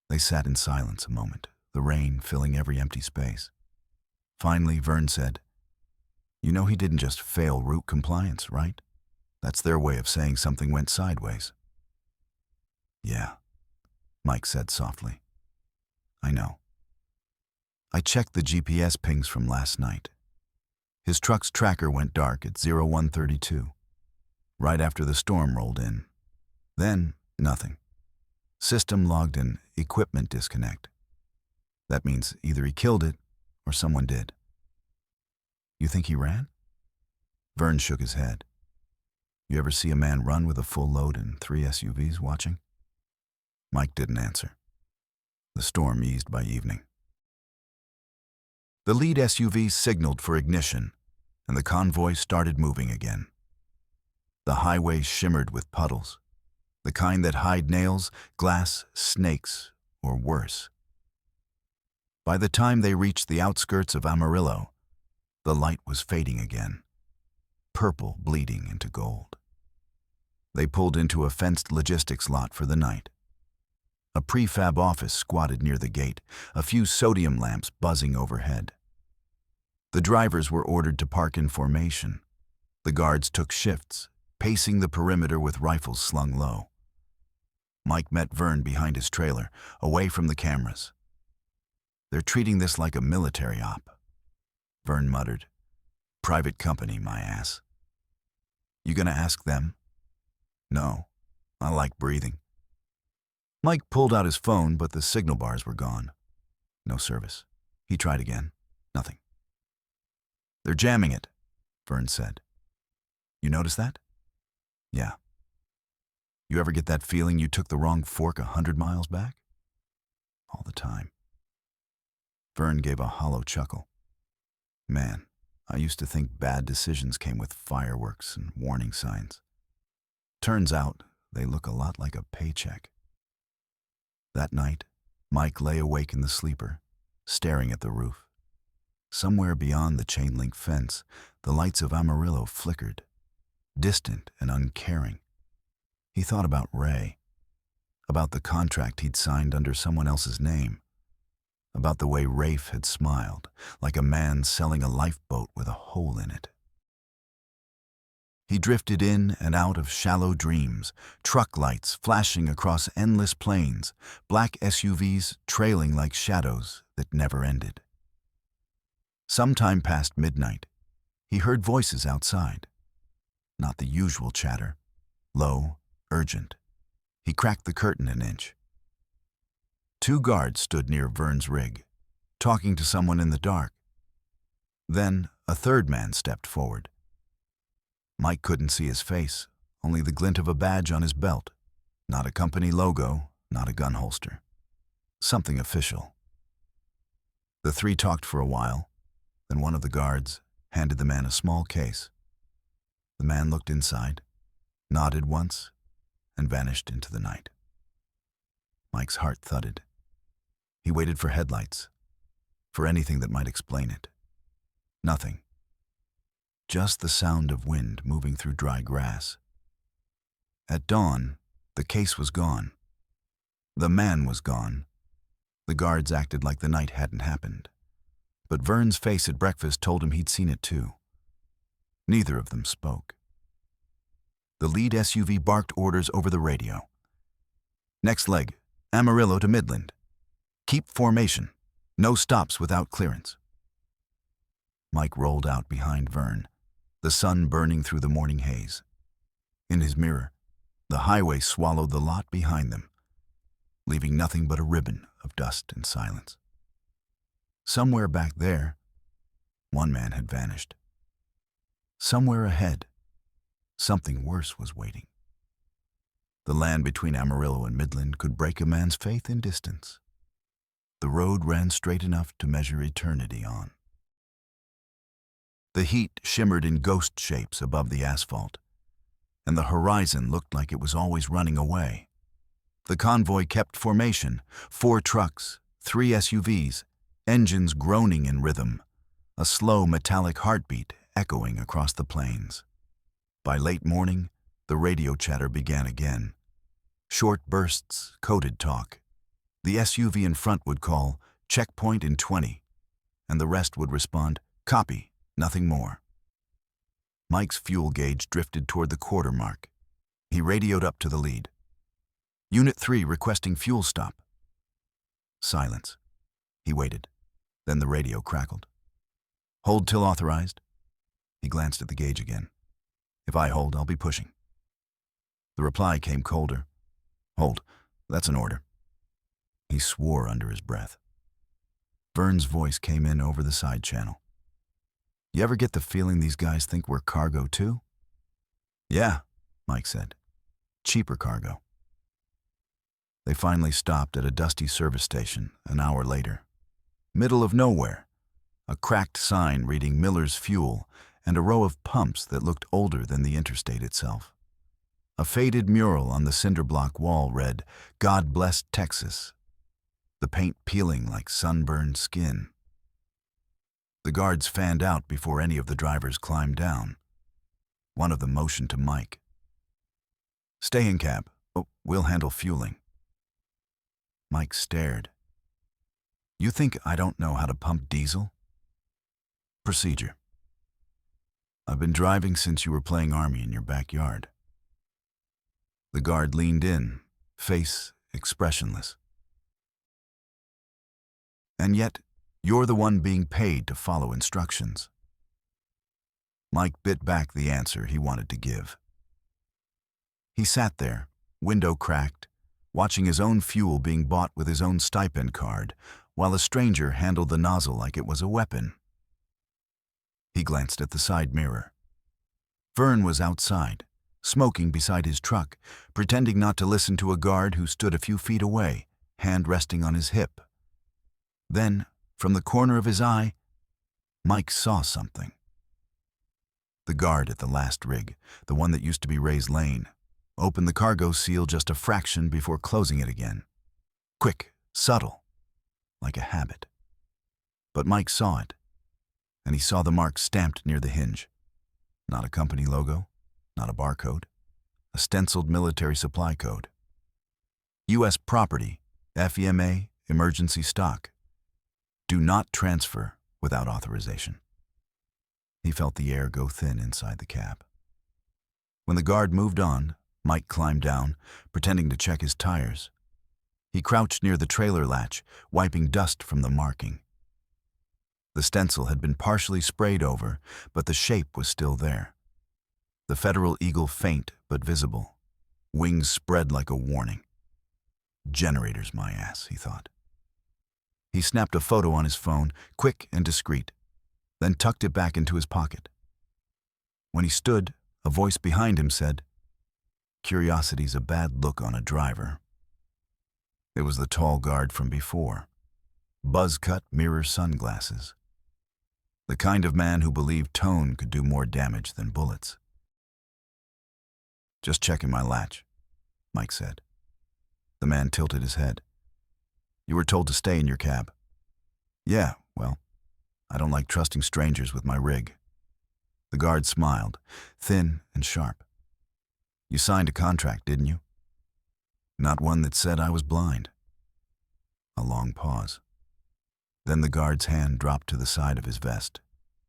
They sat in silence a moment, the rain filling every empty space. Finally, Vern said, "You know he didn't just fail route compliance, right? That's their way of saying something went sideways." "Yeah," Mike said softly. "I know. I checked the GPS pings from last night. His truck's tracker went dark at 0132, right after the storm rolled in. Then, nothing. System logged an equipment disconnect. That means either he killed it or someone did." "You think he ran?" Vern shook his head. "You ever see a man run with a full load and 3 SUVs watching?" Mike didn't answer. The storm eased by evening. The lead SUV signaled for ignition, and the convoy started moving again. The highway shimmered with puddles, the kind that hide nails, glass, snakes, or worse. By the time they reached the outskirts of Amarillo, the light was fading again, purple bleeding into gold. They pulled into a fenced logistics lot for the night. A prefab office squatted near the gate, a few sodium lamps buzzing overhead. The drivers were ordered to park in formation. The guards took shifts, pacing the perimeter with rifles slung low. Mike met Vern behind his trailer, away from the cameras. "They're treating this like a military op," Vern muttered. "Private company, my ass." "You gonna ask them?" "No, I like breathing." Mike pulled out his phone, but the signal bars were gone. No service. He tried again. Nothing. "They're jamming it," Vern said. "You notice that?" "Yeah." "You ever get that feeling you took the wrong fork 100 miles back?" "All the time." Vern gave a hollow chuckle. "Man, I used to think bad decisions came with fireworks and warning signs. Turns out they look a lot like a paycheck." That night, Mike lay awake in the sleeper, staring at the roof. Somewhere beyond the chain-link fence, the lights of Amarillo flickered, distant and uncaring. He thought about Ray, about the contract he'd signed under someone else's name, about the way Rafe had smiled, like a man selling a lifeboat with a hole in it. He drifted in and out of shallow dreams, truck lights flashing across endless plains, black SUVs trailing like shadows that never ended. Sometime past midnight, he heard voices outside. Not the usual chatter, low, urgent. He cracked the curtain an inch. 2 guards stood near Vern's rig, talking to someone in the dark. Then a 3rd man stepped forward. Mike couldn't see his face, only the glint of a badge on his belt. Not a company logo, not a gun holster. Something official. The 3 talked for a while, then one of the guards handed the man a small case. The man looked inside, nodded once, and vanished into the night. Mike's heart thudded. He waited for headlights, for anything that might explain it. Nothing. Just the sound of wind moving through dry grass. At dawn, the case was gone. The man was gone. The guards acted like the night hadn't happened. But Vern's face at breakfast told him he'd seen it too. Neither of them spoke. The lead SUV barked orders over the radio. Next leg, Amarillo to Midland. Keep formation. No stops without clearance. Mike rolled out behind Vern, the sun burning through the morning haze. In his mirror, the highway swallowed the lot behind them, leaving nothing but a ribbon of dust and silence. Somewhere back there, one man had vanished. Somewhere ahead, something worse was waiting. The land between Amarillo and Midland could break a man's faith in distance. The road ran straight enough to measure eternity on. The heat shimmered in ghost shapes above the asphalt, and the horizon looked like it was always running away. The convoy kept formation, 4 trucks, 3 SUVs, engines groaning in rhythm, a slow metallic heartbeat echoing across the plains. By late morning, the radio chatter began again. Short bursts, coded talk. The SUV in front would call, "Checkpoint in 20," and the rest would respond, "Copy, nothing more." Mike's fuel gauge drifted toward the quarter mark. He radioed up to the lead. "Unit 3 requesting fuel stop." Silence. He waited. Then the radio crackled. "Hold till authorized." He glanced at the gauge again. "If I hold, I'll be pushing." The reply came colder. "Hold. That's an order." He swore under his breath. Vern's voice came in over the side channel. "You ever get the feeling these guys think we're cargo too?" "Yeah," Mike said. "Cheaper cargo." They finally stopped at a dusty service station an hour later. Middle of nowhere, a cracked sign reading Miller's Fuel and a row of pumps that looked older than the interstate itself. A faded mural on the cinder block wall read, "God bless Texas," the paint peeling like sunburned skin. The guards fanned out before any of the drivers climbed down. One of them motioned to Mike. "Stay in cab. Oh, we'll handle fueling." Mike stared. "You think I don't know how to pump diesel?" "Procedure. I've been driving since you were playing Army in your backyard." The guard leaned in, face expressionless. "And yet, you're the one being paid to follow instructions." Mike bit back the answer he wanted to give. He sat there, window cracked, watching his own fuel being bought with his own stipend card, while a stranger handled the nozzle like it was a weapon. He glanced at the side mirror. Vern was outside, smoking beside his truck, pretending not to listen to a guard who stood a few feet away, hand resting on his hip. Then, from the corner of his eye, Mike saw something. The guard at the last rig, the one that used to be Ray's lane, opened the cargo seal just a fraction before closing it again. Quick, subtle, like a habit. But Mike saw it, and he saw the mark stamped near the hinge. Not a company logo, not a barcode, a stenciled military supply code. U.S. property, FEMA, emergency stock. Do not transfer without authorization. He felt the air go thin inside the cab. When the guard moved on, Mike climbed down, pretending to check his tires. He crouched near the trailer latch, wiping dust from the marking. The stencil had been partially sprayed over, but the shape was still there. The Federal Eagle faint but visible, wings spread like a warning. Generators, my ass, he thought. He snapped a photo on his phone, quick and discreet, then tucked it back into his pocket. When he stood, a voice behind him said, "Curiosity's a bad look on a driver." It was the tall guard from before. Buzz-cut mirror sunglasses. The kind of man who believed tone could do more damage than bullets. "Just checking my latch," Mike said. The man tilted his head. "You were told to stay in your cab." "Yeah, well, I don't like trusting strangers with my rig." The guard smiled, thin and sharp. "You signed a contract, didn't you?" "Not one that said I was blind." A long pause. Then the guard's hand dropped to the side of his vest.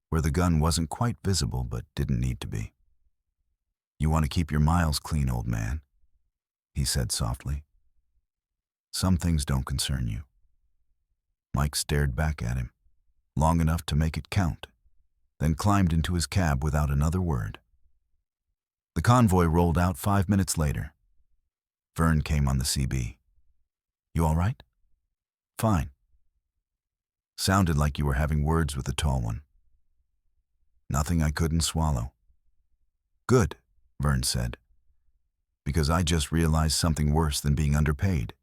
where the gun wasn't quite visible but didn't need to be. "You want to keep your miles clean, old man," he said softly. "Some things don't concern you." Mike stared back at him, long enough to make it count, then climbed into his cab without another word. The convoy rolled out 5 minutes later. Vern came on the CB. "You all right?" "Fine." "Sounded like you were having words with the tall one." "Nothing I couldn't swallow." "Good," Vern said, "because I just realized something worse than being underpaid.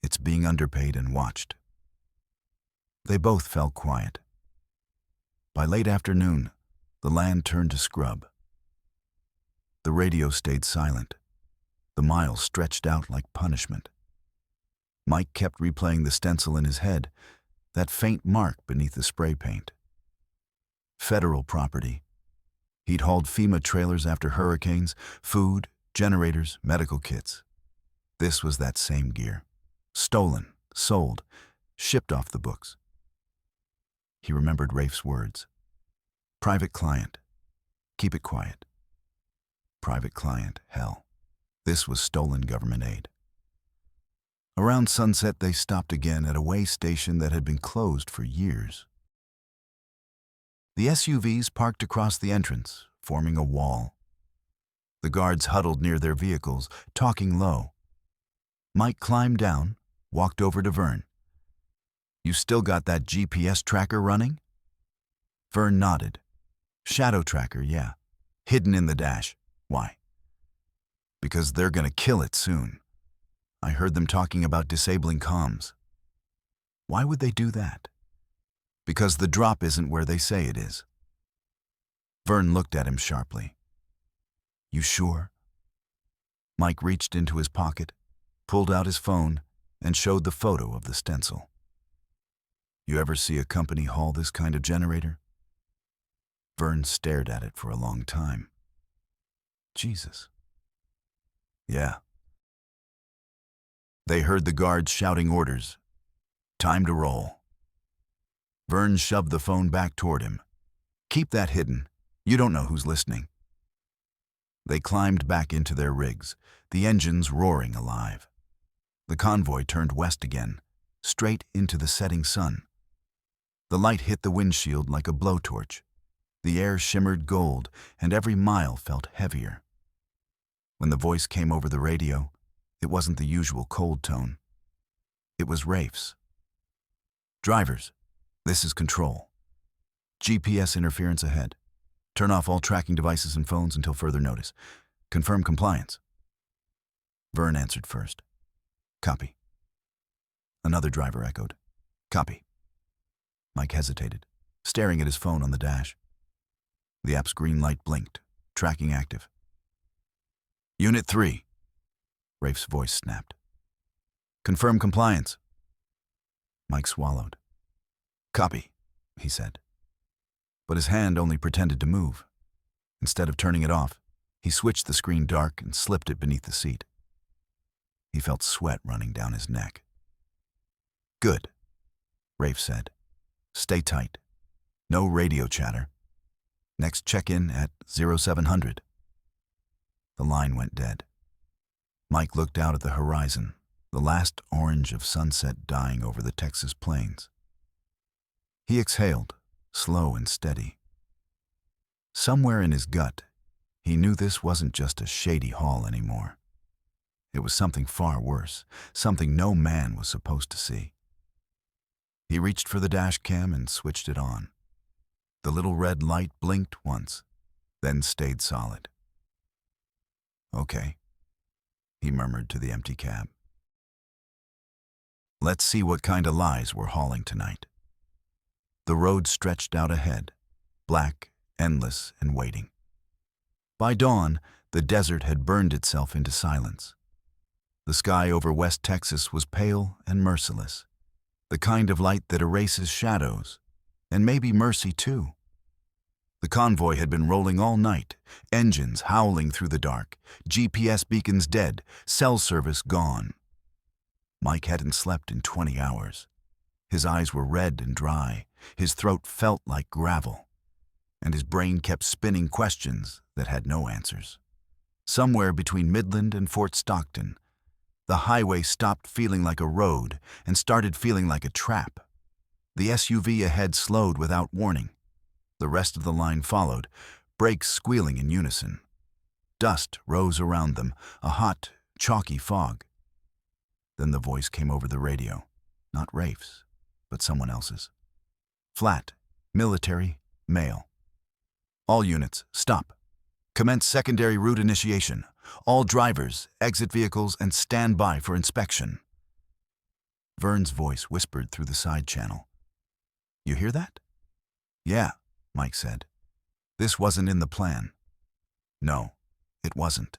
It's being underpaid and watched." They both fell quiet. By late afternoon, the land turned to scrub. The radio stayed silent. The miles stretched out like punishment. Mike kept replaying the stencil in his head, that faint mark beneath the spray paint. Federal property. He'd hauled FEMA trailers after hurricanes, food, generators, medical kits. This was that same gear. Stolen, sold, shipped off the books. He remembered Rafe's words. Private client. Keep it quiet. Private client, hell. This was stolen government aid. Around sunset, they stopped again at a way station that had been closed for years. The SUVs parked across the entrance, forming a wall. The guards huddled near their vehicles, talking low. Mike climbed down, walked over to Vern. "You still got that GPS tracker running?" Vern nodded. "Shadow tracker, yeah. Hidden in the dash. Why?" "Because they're gonna kill it soon. I heard them talking about disabling comms." "Why would they do that?" "Because the drop isn't where they say it is." Vern looked at him sharply. "You sure?" Mike reached into his pocket, pulled out his phone, and showed the photo of the stencil. "You ever see a company haul this kind of generator?" Vern stared at it for a long time. "Jesus." "Yeah." They heard the guards shouting orders. "Time to roll." Vern shoved the phone back toward him. "Keep that hidden. You don't know who's listening." They climbed back into their rigs, the engines roaring alive. The convoy turned west again, straight into the setting sun. The light hit the windshield like a blowtorch. The air shimmered gold, and every mile felt heavier. When the voice came over the radio, it wasn't the usual cold tone. It was Rafe's. "Drivers, this is Control. GPS interference ahead. Turn off all tracking devices and phones until further notice. Confirm compliance." Vern answered first. "Copy." Another driver echoed. "Copy." Mike hesitated, staring at his phone on the dash. The app's green light blinked, tracking active. "Unit 3. Rafe's voice snapped. "Confirm compliance." Mike swallowed. "Copy," he said. But his hand only pretended to move. Instead of turning it off, he switched the screen dark and slipped it beneath the seat. He felt sweat running down his neck. "Good," Rafe said. "Stay tight. No radio chatter. Next check-in at 0700. The line went dead. Mike looked out at the horizon, the last orange of sunset dying over the Texas plains. He exhaled, slow and steady. Somewhere in his gut, he knew this wasn't just a shady haul anymore. It was something far worse, something no man was supposed to see. He reached for the dash cam and switched it on. The little red light blinked once, then stayed solid. "Okay," he murmured to the empty cab. "Let's see what kind of lies we're hauling tonight." The road stretched out ahead, black, endless, and waiting. By dawn, the desert had burned itself into silence. The sky over West Texas was pale and merciless, the kind of light that erases shadows, and maybe mercy too. The convoy had been rolling all night, engines howling through the dark, GPS beacons dead, cell service gone. Mike hadn't slept in 20 hours. His eyes were red and dry, his throat felt like gravel. and his brain kept spinning questions that had no answers. Somewhere between Midland and Fort Stockton, the highway stopped feeling like a road and started feeling like a trap. The SUV ahead slowed without warning. The rest of the line followed, brakes squealing in unison. Dust rose around them, a hot, chalky fog. Then the voice came over the radio, not Rafe's, but someone else's. Flat, military, male. All units, stop. Commence secondary route initiation. All drivers, exit vehicles, and stand by for inspection. Vern's voice whispered through the side channel. You hear that? Yeah, Mike said. This wasn't in the plan. No, it wasn't.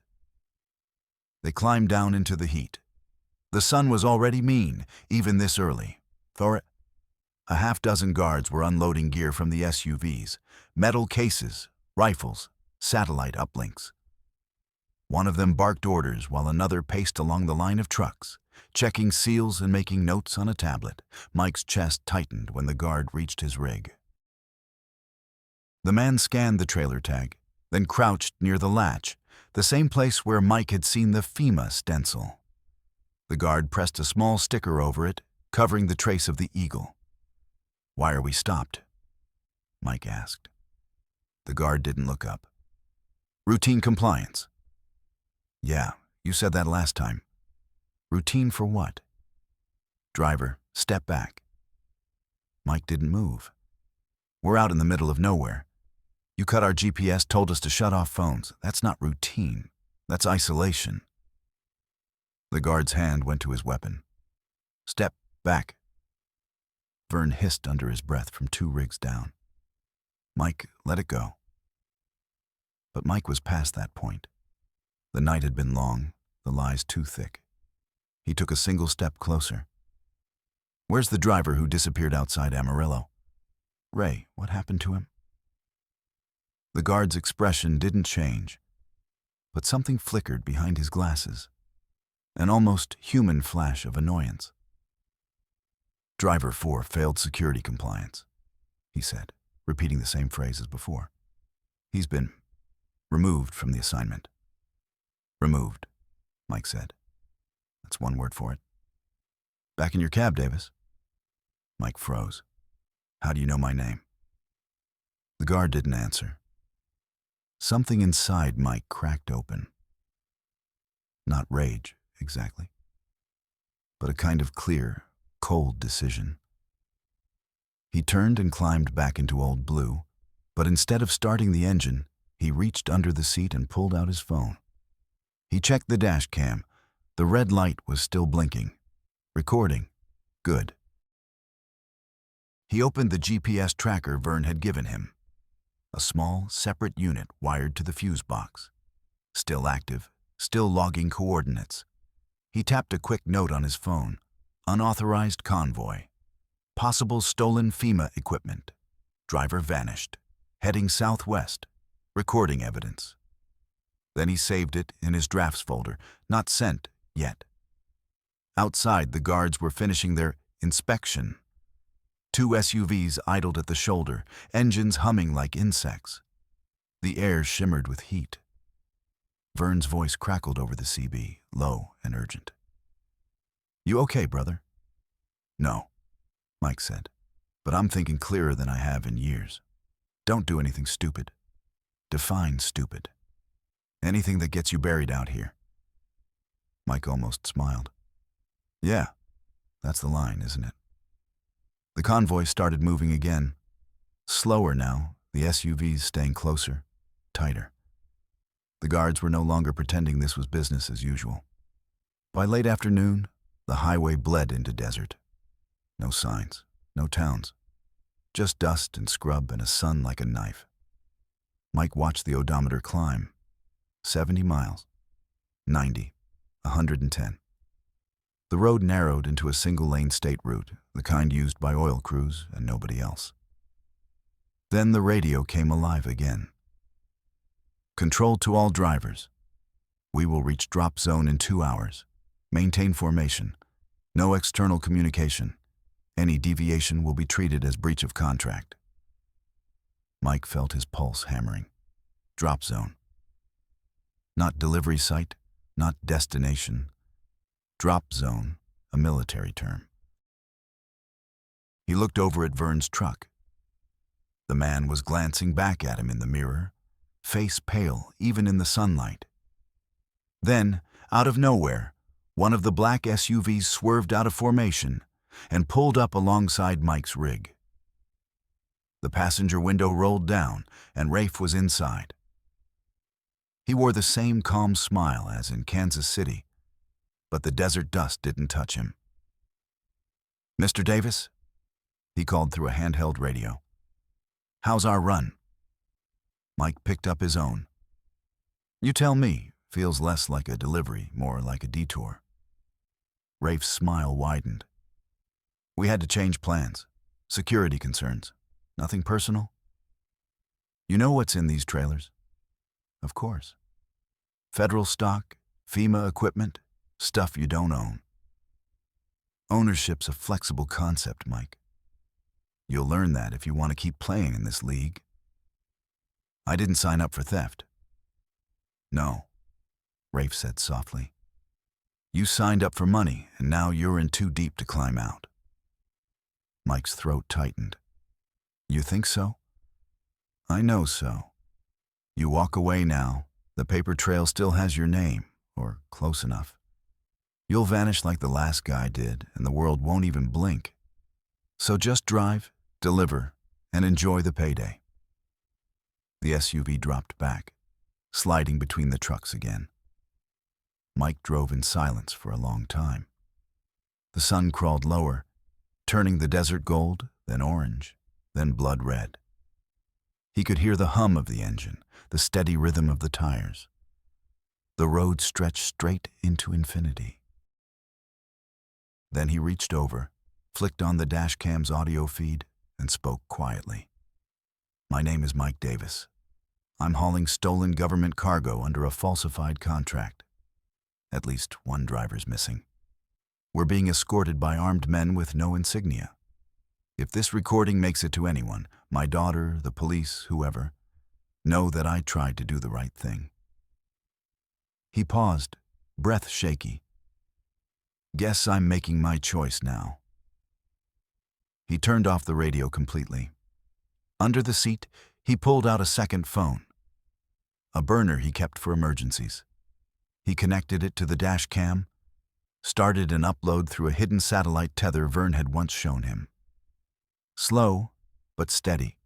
They climbed down into the heat. The sun was already mean, even this early. For a half-dozen guards were unloading gear from the SUVs, metal cases, rifles, satellite uplinks. One of them barked orders while another paced along the line of trucks, checking seals and making notes on a tablet. Mike's chest tightened when the guard reached his rig. The man scanned the trailer tag, then crouched near the latch, the same place where Mike had seen the FEMA stencil. The guard pressed a small sticker over it, covering the trace of the eagle. Why are we stopped? Mike asked. The guard didn't look up. Routine compliance. Yeah, you said that last time. Routine for what? Driver, step back. Mike didn't move. We're out in the middle of nowhere. You cut our GPS, told us to shut off phones. That's not routine. That's isolation. The guard's hand went to his weapon. Step back. Vern hissed under his breath from 2 rigs down. Mike, let it go. But Mike was past that point. The night had been long, the lies too thick. He took a single step closer. Where's the driver who disappeared outside Amarillo? Ray, what happened to him? The guard's expression didn't change, but something flickered behind his glasses, an almost human flash of annoyance. Driver 4 failed security compliance, he said, repeating the same phrase as before. He's been removed from the assignment. Removed, Mike said. That's one word for it. Back in your cab, Davis. Mike froze. How do you know my name? The guard didn't answer. Something inside Mike cracked open. Not rage, exactly, but a kind of clear, cold decision. He turned and climbed back into Old Blue, but instead of starting the engine, he reached under the seat and pulled out his phone. He checked the dash cam. The red light was still blinking. Recording. Good. He opened the GPS tracker Vern had given him. A small, separate unit wired to the fuse box. Still active, still logging coordinates. He tapped a quick note on his phone. Unauthorized convoy. Possible stolen FEMA equipment. Driver vanished. Heading southwest. Recording evidence. Then he saved it in his drafts folder, not sent yet. Outside, the guards were finishing their inspection. 2 SUVs idled at the shoulder, engines humming like insects. The air shimmered with heat. Vern's voice crackled over the CB, low and urgent. You okay, brother? No, Mike said, but I'm thinking clearer than I have in years. Don't do anything stupid. Define stupid. Anything that gets you buried out here. Mike almost smiled. Yeah, that's the line, isn't it? The convoy started moving again. Slower now, the SUVs staying closer, tighter. The guards were no longer pretending this was business as usual. By late afternoon, the highway bled into desert. No signs, no towns. Just dust and scrub and a sun like a knife. Mike watched the odometer climb. 70 miles. 90. 110. The road narrowed into a single-lane state route, the kind used by oil crews and nobody else. Then the radio came alive again. Control to all drivers. We will reach drop zone in 2 hours. Maintain formation. No external communication. Any deviation will be treated as breach of contract. Mike felt his pulse hammering. Drop zone. Not delivery site, not destination. Drop zone, a military term. He looked over at Vern's truck. The man was glancing back at him in the mirror, face pale even in the sunlight. Then, out of nowhere, one of the black SUVs swerved out of formation and pulled up alongside Mike's rig. The passenger window rolled down, and Rafe was inside. He wore the same calm smile as in Kansas City, but the desert dust didn't touch him. "Mr. Davis?" he called through a handheld radio. "How's our run?" Mike picked up his own. "You tell me. Feels less like a delivery, more like a detour." Rafe's smile widened. "We had to change plans. Security concerns. Nothing personal?" "You know what's in these trailers?" "Of course. Federal stock, FEMA equipment, stuff you don't own." "Ownership's a flexible concept, Mike. You'll learn that if you want to keep playing in this league." "I didn't sign up for theft." "No," Rafe said softly. "You signed up for money, and now you're in too deep to climb out." Mike's throat tightened. "You think so?" "I know so. You walk away now, the paper trail still has your name, or close enough. You'll vanish like the last guy did, and the world won't even blink. So just drive, deliver, and enjoy the payday." The SUV dropped back, sliding between the trucks again. Mike drove in silence for a long time. The sun crawled lower, turning the desert gold, then orange, then blood red. He could hear the hum of the engine, the steady rhythm of the tires. The road stretched straight into infinity. Then he reached over, flicked on the dashcam's audio feed, and spoke quietly. "My name is Mike Davis. I'm hauling stolen government cargo under a falsified contract. At least one driver's missing. We're being escorted by armed men with no insignia. If this recording makes it to anyone, my daughter, the police, whoever, know that I tried to do the right thing." He paused, breath shaky. "Guess I'm making my choice now." He turned off the radio completely. Under the seat, he pulled out a second phone. A burner he kept for emergencies. He connected it to the dash cam, started an upload through a hidden satellite tether Vern had once shown him. Slow, but steady.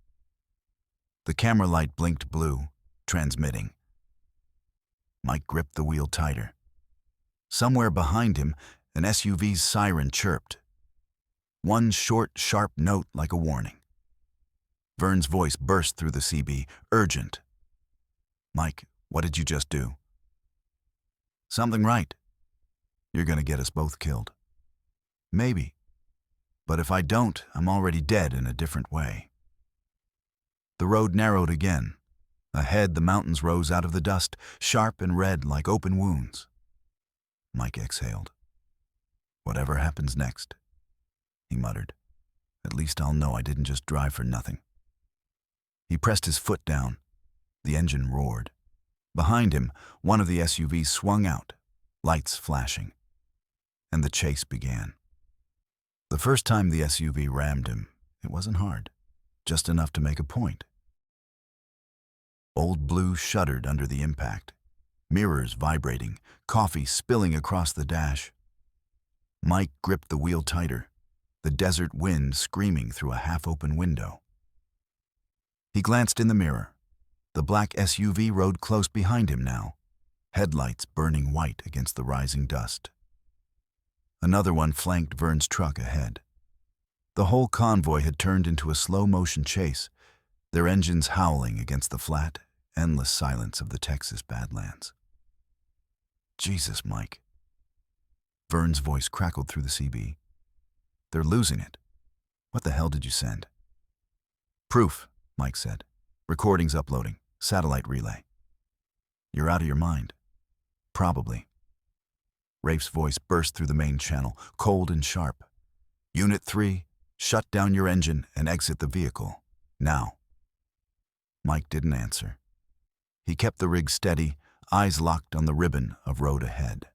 The camera light blinked blue, transmitting. Mike gripped the wheel tighter. Somewhere behind him, an SUV's siren chirped. One short, sharp note like a warning. Vern's voice burst through the CB, urgent. "Mike, what did you just do?" "Something right. You're going to get us both killed." "Maybe. But if I don't, I'm already dead in a different way." The road narrowed again. Ahead, the mountains rose out of the dust, sharp and red like open wounds. Mike exhaled. "Whatever happens next," he muttered, "at least I'll know I didn't just drive for nothing." He pressed his foot down. The engine roared. Behind him, one of the SUVs swung out, lights flashing. And the chase began. The first time the SUV rammed him, it wasn't hard, just enough to make a point. Old Blue shuddered under the impact, mirrors vibrating, coffee spilling across the dash. Mike gripped the wheel tighter, the desert wind screaming through a half-open window. He glanced in the mirror. The black SUV rode close behind him now, headlights burning white against the rising dust. Another one flanked Vern's truck ahead. The whole convoy had turned into a slow-motion chase, their engines howling against the flat, endless silence of the Texas Badlands. "Jesus, Mike." Vern's voice crackled through the CB. "They're losing it. What the hell did you send?" "Proof," Mike said. "Recordings uploading. Satellite relay." "You're out of your mind." "Probably." Rafe's voice burst through the main channel, cold and sharp. "Unit 3, shut down your engine and exit the vehicle. Now." Mike didn't answer. He kept the rig steady, eyes locked on the ribbon of road ahead.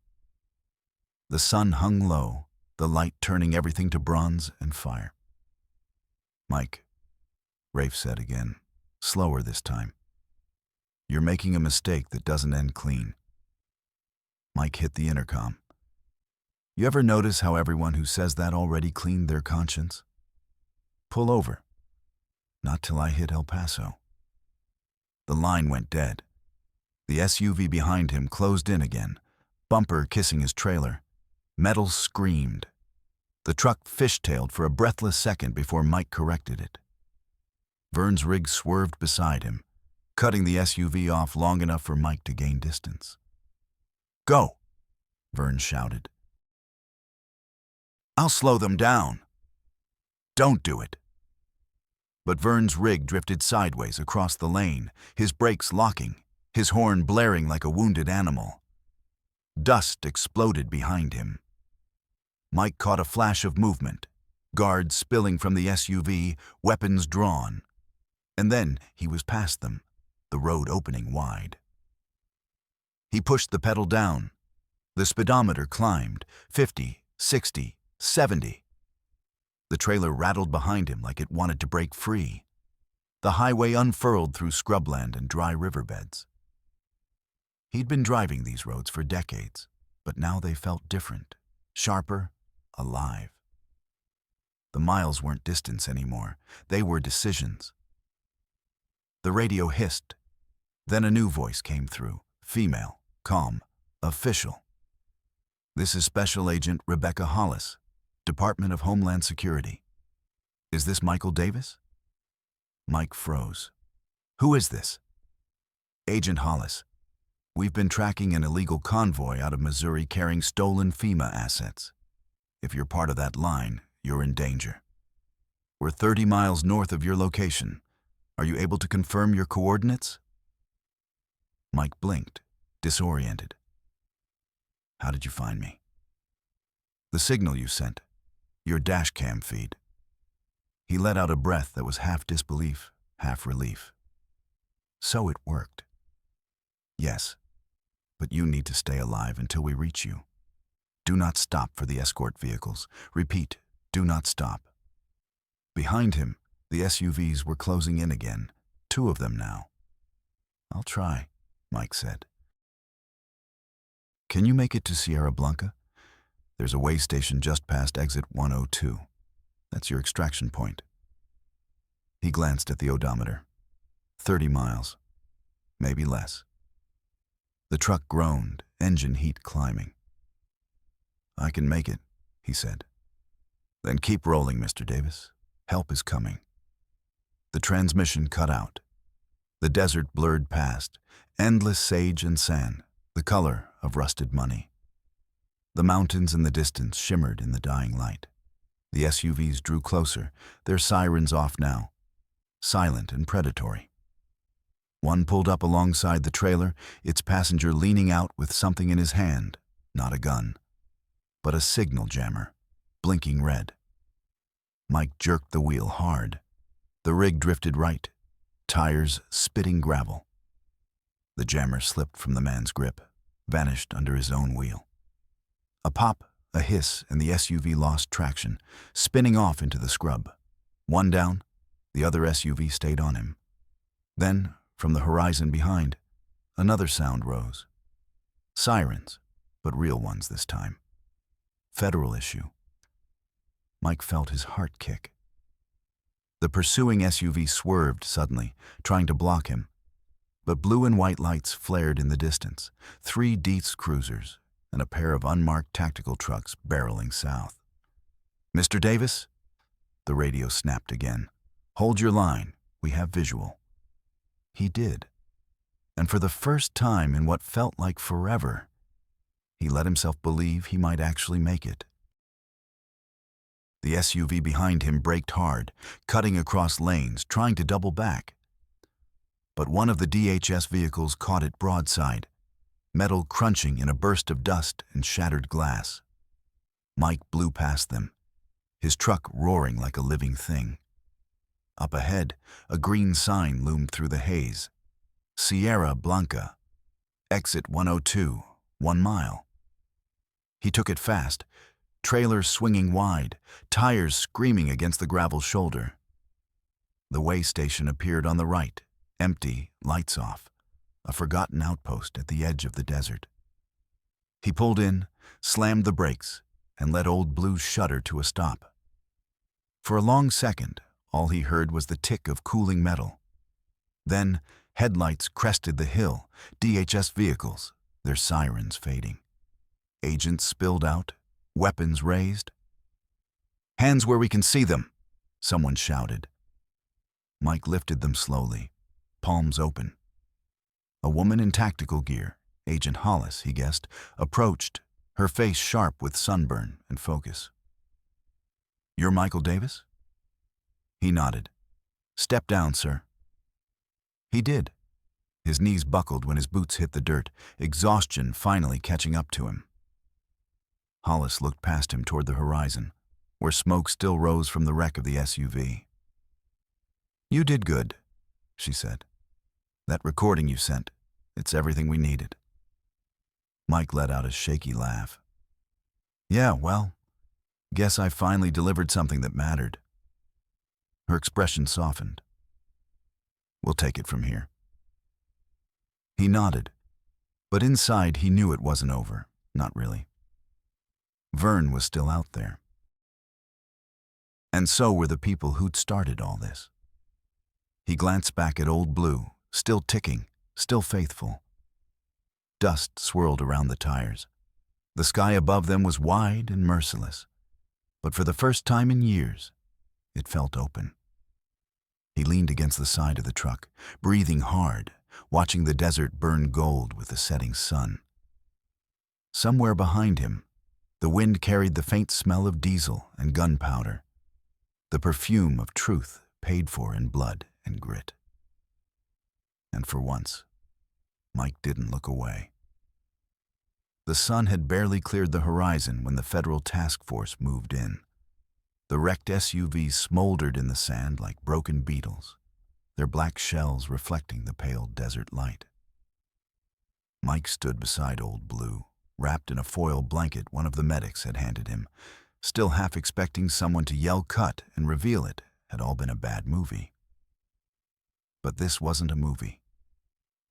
The sun hung low, the light turning everything to bronze and fire. "Mike," Rafe said again, slower this time. "You're making a mistake that doesn't end clean." Mike hit the intercom. "You ever notice how everyone who says that already cleaned their conscience? Pull over." "Not till I hit El Paso." The line went dead. The SUV behind him closed in again, bumper kissing his trailer. Metal screamed. The truck fishtailed for a breathless second before Mike corrected it. Vern's rig swerved beside him, cutting the SUV off long enough for Mike to gain distance. "Go!" Vern shouted. "I'll slow them down." "Don't do it." But Vern's rig drifted sideways across the lane, his brakes locking, his horn blaring like a wounded animal. Dust exploded behind him. Mike caught a flash of movement, guards spilling from the SUV, weapons drawn. And then he was past them, the road opening wide. He pushed the pedal down. The speedometer climbed, 50, 60, 70. The trailer rattled behind him like it wanted to break free. The highway unfurled through scrubland and dry riverbeds. He'd been driving these roads for decades, but now they felt different, sharper, alive. The miles weren't distance anymore. They were decisions. The radio hissed. Then a new voice came through, female, calm, official. "This is Special Agent Rebecca Hollis, Department of Homeland Security. Is this Michael Davis?" Mike froze. "Who is this?" "Agent Hollis. We've been tracking an illegal convoy out of Missouri carrying stolen FEMA assets. If you're part of that line, you're in danger. We're 30 miles north of your location. Are you able to confirm your coordinates?" Mike blinked, disoriented. "How did you find me?" "The signal you sent. Your dash cam feed." He let out a breath that was half disbelief, half relief. "So it worked." "Yes, but you need to stay alive until we reach you. Do not stop for the escort vehicles. Repeat, do not stop." Behind him, the SUVs were closing in again, 2 of them now. "I'll try," Mike said. "Can you make it to Sierra Blanca? There's a way station just past exit 102. That's your extraction point." He glanced at the odometer. 30 miles. Maybe less. The truck groaned, engine heat climbing. "I can make it," he said. "Then keep rolling, Mr. Davis. Help is coming." The transmission cut out. The desert blurred past, endless sage and sand, the color of rusted money. The mountains in the distance shimmered in the dying light. The SUVs drew closer, their sirens off now, silent and predatory. One pulled up alongside the trailer, its passenger leaning out with something in his hand, not a gun, but a signal jammer, blinking red. Mike jerked the wheel hard. The rig drifted right, tires spitting gravel. The jammer slipped from the man's grip, vanished under his own wheel. A pop, a hiss, and the SUV lost traction, spinning off into the scrub. One down, the other SUV stayed on him. Then, from the horizon behind, another sound rose. Sirens, but real ones this time. Federal issue. Mike felt his heart kick. The pursuing SUV swerved suddenly, trying to block him. But blue and white lights flared in the distance, 3 Dietz cruisers, and a pair of unmarked tactical trucks barreling south. "Mr. Davis?" The radio snapped again. "Hold your line. We have visual." He did. And for the first time in what felt like forever, he let himself believe he might actually make it. The SUV behind him braked hard, cutting across lanes, trying to double back. But one of the DHS vehicles caught it broadside, metal crunching in a burst of dust and shattered glass. Mike blew past them, his truck roaring like a living thing. Up ahead, a green sign loomed through the haze. Sierra Blanca, exit 102, 1 mile. He took it fast, trailer swinging wide, tires screaming against the gravel shoulder. The way station appeared on the right, empty, lights off, a forgotten outpost at the edge of the desert. He pulled in, slammed the brakes, and let Old Blue shudder to a stop. For a long second, all he heard was the tick of cooling metal. Then, headlights crested the hill, DHS vehicles, their sirens fading. Agents spilled out, weapons raised. "Hands where we can see them," someone shouted. Mike lifted them slowly, palms open. A woman in tactical gear, Agent Hollis, he guessed, approached, her face sharp with sunburn and focus. "You're Michael Davis?" He nodded. "Step down, sir." He did. His knees buckled when his boots hit the dirt, exhaustion finally catching up to him. Hollis looked past him toward the horizon, where smoke still rose from the wreck of the SUV. "You did good," she said. "That recording you sent, it's everything we needed." Mike let out a shaky laugh. "Yeah, well, guess I finally delivered something that mattered." Her expression softened. "We'll take it from here." He nodded, but inside he knew it wasn't over, not really. Vern was still out there. And so were the people who'd started all this. He glanced back at Old Blue, still ticking, still faithful. Dust swirled around the tires. The sky above them was wide and merciless, but for the first time in years, it felt open. He leaned against the side of the truck, breathing hard, watching the desert burn gold with the setting sun. Somewhere behind him, the wind carried the faint smell of diesel and gunpowder, the perfume of truth paid for in blood and grit. And for once, Mike didn't look away. The sun had barely cleared the horizon when the federal task force moved in. The wrecked SUVs smoldered in the sand like broken beetles, their black shells reflecting the pale desert light. Mike stood beside Old Blue, wrapped in a foil blanket one of the medics had handed him, still half expecting someone to yell cut and reveal it had all been a bad movie. But this wasn't a movie.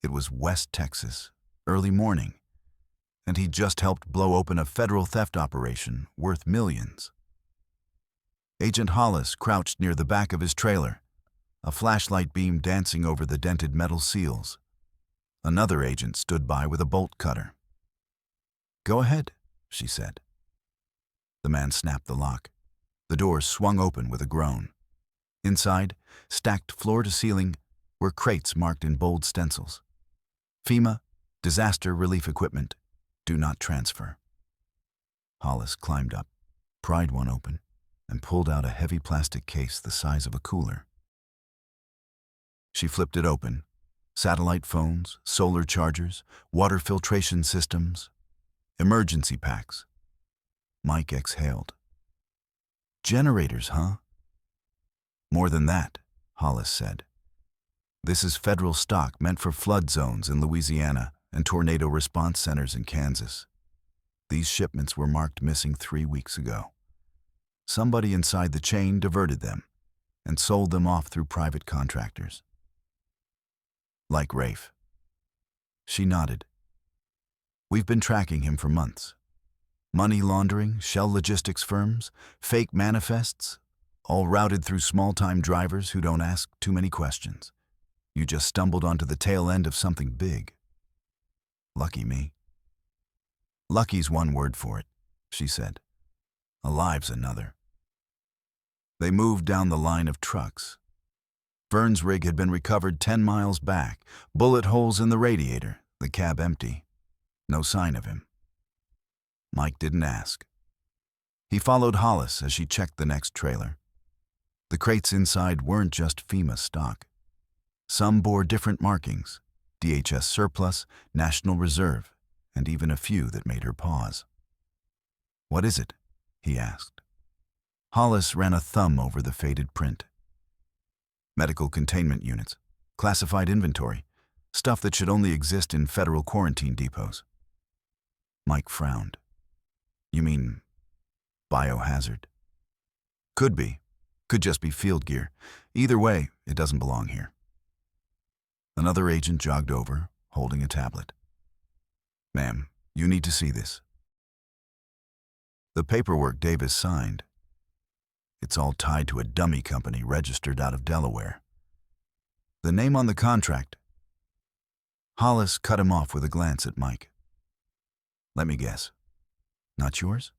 It was West Texas, early morning, and he'd just helped blow open a federal theft operation worth millions. Agent Hollis crouched near the back of his trailer, a flashlight beam dancing over the dented metal seals. Another agent stood by with a bolt cutter. "Go ahead," she said. The man snapped the lock. The door swung open with a groan. Inside, stacked floor to ceiling, were crates marked in bold stencils. FEMA, Disaster Relief Equipment, Do Not Transfer. Hollis climbed up, pried one open, and pulled out a heavy plastic case the size of a cooler. She flipped it open. Satellite phones, solar chargers, water filtration systems, emergency packs. Mike exhaled. "Generators, huh?" "More than that," Hollis said. "This is federal stock meant for flood zones in Louisiana and tornado response centers in Kansas. These shipments were marked missing 3 weeks ago. Somebody inside the chain diverted them and sold them off through private contractors." "Like Rafe." She nodded. "We've been tracking him for months. Money laundering, shell logistics firms, fake manifests, all routed through small-time drivers who don't ask too many questions. You just stumbled onto the tail end of something big." "Lucky me." "Lucky's one word for it," she said. "Alive's another." They moved down the line of trucks. Vern's rig had been recovered 10 miles back, bullet holes in the radiator, the cab empty. No sign of him. Mike didn't ask. He followed Hollis as she checked the next trailer. The crates inside weren't just FEMA stock. Some bore different markings: DHS surplus, National Reserve, and even a few that made her pause. "What is it?" he asked. Hollis ran a thumb over the faded print. medical containment units, classified inventory, stuff that should only exist in federal quarantine depots. Mike frowned. You mean biohazard? Could be. Could just be field gear. Either way, it doesn't belong here. Another agent jogged over, holding a tablet. Ma'am, you need to see this. The paperwork Davis signed. It's all tied to a dummy company registered out of Delaware. The name on the contract. Hollis cut him off with a glance at Mike. Let me guess. Not yours?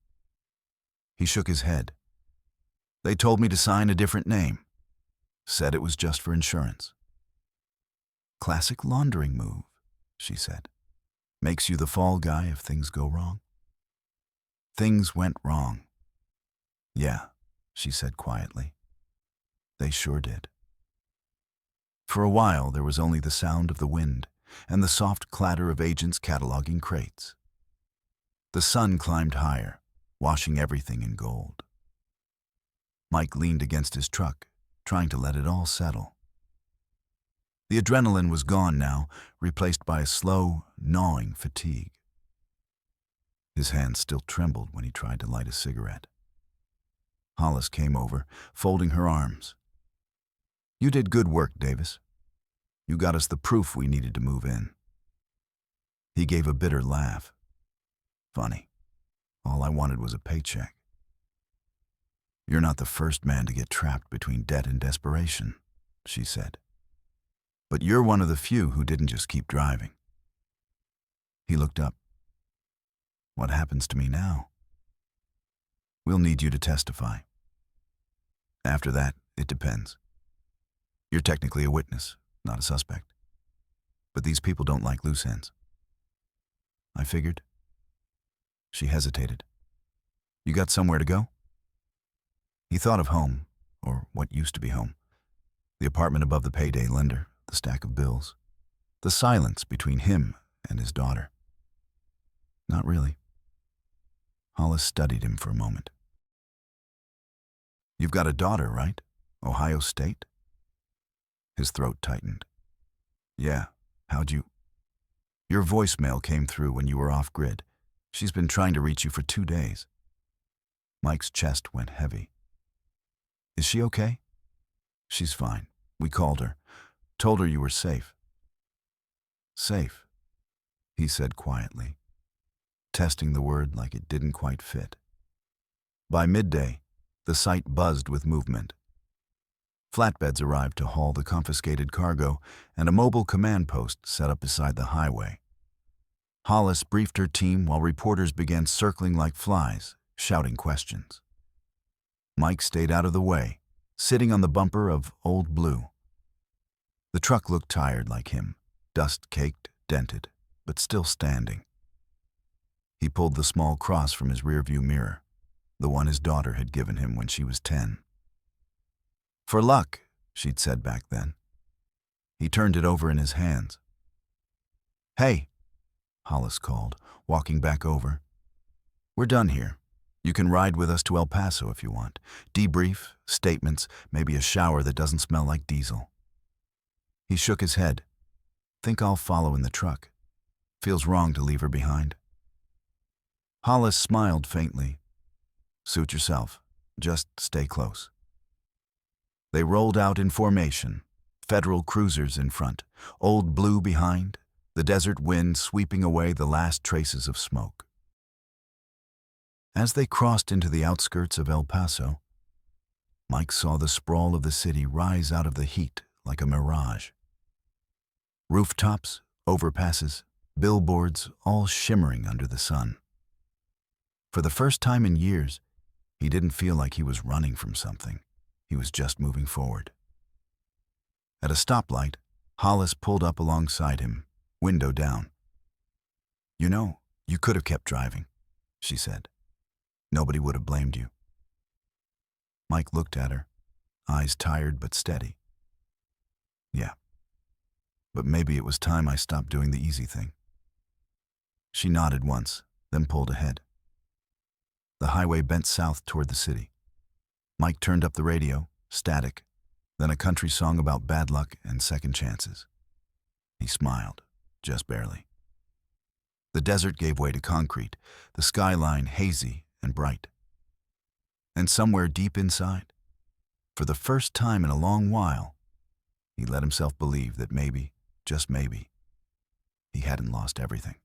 He shook his head. They told me to sign a different name. Said it was just for insurance. Classic laundering move, she said. Makes you the fall guy if things go wrong. Things went wrong. Yeah, she said quietly. They sure did. For a while, there was only the sound of the wind and the soft clatter of agents cataloging crates. The sun climbed higher, washing everything in gold. Mike leaned against his truck, trying to let it all settle. The adrenaline was gone now, replaced by a slow, gnawing fatigue. His hands still trembled when he tried to light a cigarette. Hollis came over, folding her arms. You did good work, Davis. You got us the proof we needed to move in. He gave a bitter laugh. Funny. All I wanted was a paycheck. You're not the first man to get trapped between debt and desperation, she said. But you're one of the few who didn't just keep driving. He looked up. What happens to me now? We'll need you to testify. After that, it depends. You're technically a witness, not a suspect. But these people don't like loose ends. I figured. She hesitated. You got somewhere to go? He thought of home, or what used to be home. The apartment above the payday lender, the stack of bills. The silence between him and his daughter. Not really. Hollis studied him for a moment. You've got a daughter, right? Ohio State? His throat tightened. Yeah, how'd you... Your voicemail came through when you were off-grid. She's been trying to reach you for 2 days. Mike's chest went heavy. Is she okay? She's fine. We called her. Told her you were safe. Safe, he said quietly, testing the word like it didn't quite fit. By midday, the site buzzed with movement. Flatbeds arrived to haul the confiscated cargo, and a mobile command post set up beside the highway. Hollis briefed her team while reporters began circling like flies, shouting questions. Mike stayed out of the way, sitting on the bumper of Old Blue. The truck looked tired like him, dust-caked, dented, but still standing. He pulled the small cross from his rearview mirror, the one his daughter had given him when she was 10. For luck, she'd said back then. He turned it over in his hands. Hey, Hollis called, walking back over. We're done here. You can ride with us to El Paso if you want. Debrief, statements, maybe a shower that doesn't smell like diesel. He shook his head. Think I'll follow in the truck. Feels wrong to leave her behind. Hollis smiled faintly. Suit yourself. Just stay close. They rolled out in formation, federal cruisers in front, Old Blue behind, the desert wind sweeping away the last traces of smoke. As they crossed into the outskirts of El Paso, Mike saw the sprawl of the city rise out of the heat like a mirage. Rooftops, overpasses, billboards, all shimmering under the sun. For the first time in years, he didn't feel like he was running from something. He was just moving forward. At a stoplight, Hollis pulled up alongside him, window down. You know, you could have kept driving, she said. Nobody would have blamed you. Mike looked at her, eyes tired but steady. Yeah, but maybe it was time I stopped doing the easy thing. She nodded once, then pulled ahead. The highway bent south toward the city. Mike turned up the radio, static. then a country song about bad luck and second chances. He smiled, just barely. The desert gave way to concrete, the skyline hazy and bright. And somewhere deep inside, for the first time in a long while, he let himself believe that maybe, just maybe, he hadn't lost everything.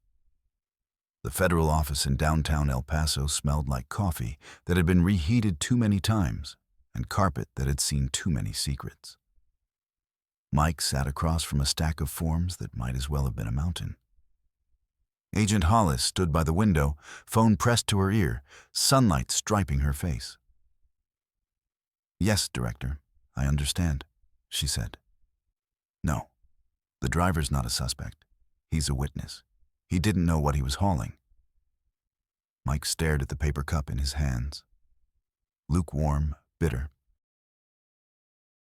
The federal office in downtown El Paso smelled like coffee that had been reheated too many times and carpet that had seen too many secrets. Mike sat across from a stack of forms that might as well have been a mountain. Agent Hollis stood by the window, phone pressed to her ear, sunlight striping her face. "Yes, Director, I understand," she said. "No, the driver's not a suspect. He's a witness. He didn't know what he was hauling." Mike stared at the paper cup in his hands. Lukewarm, bitter.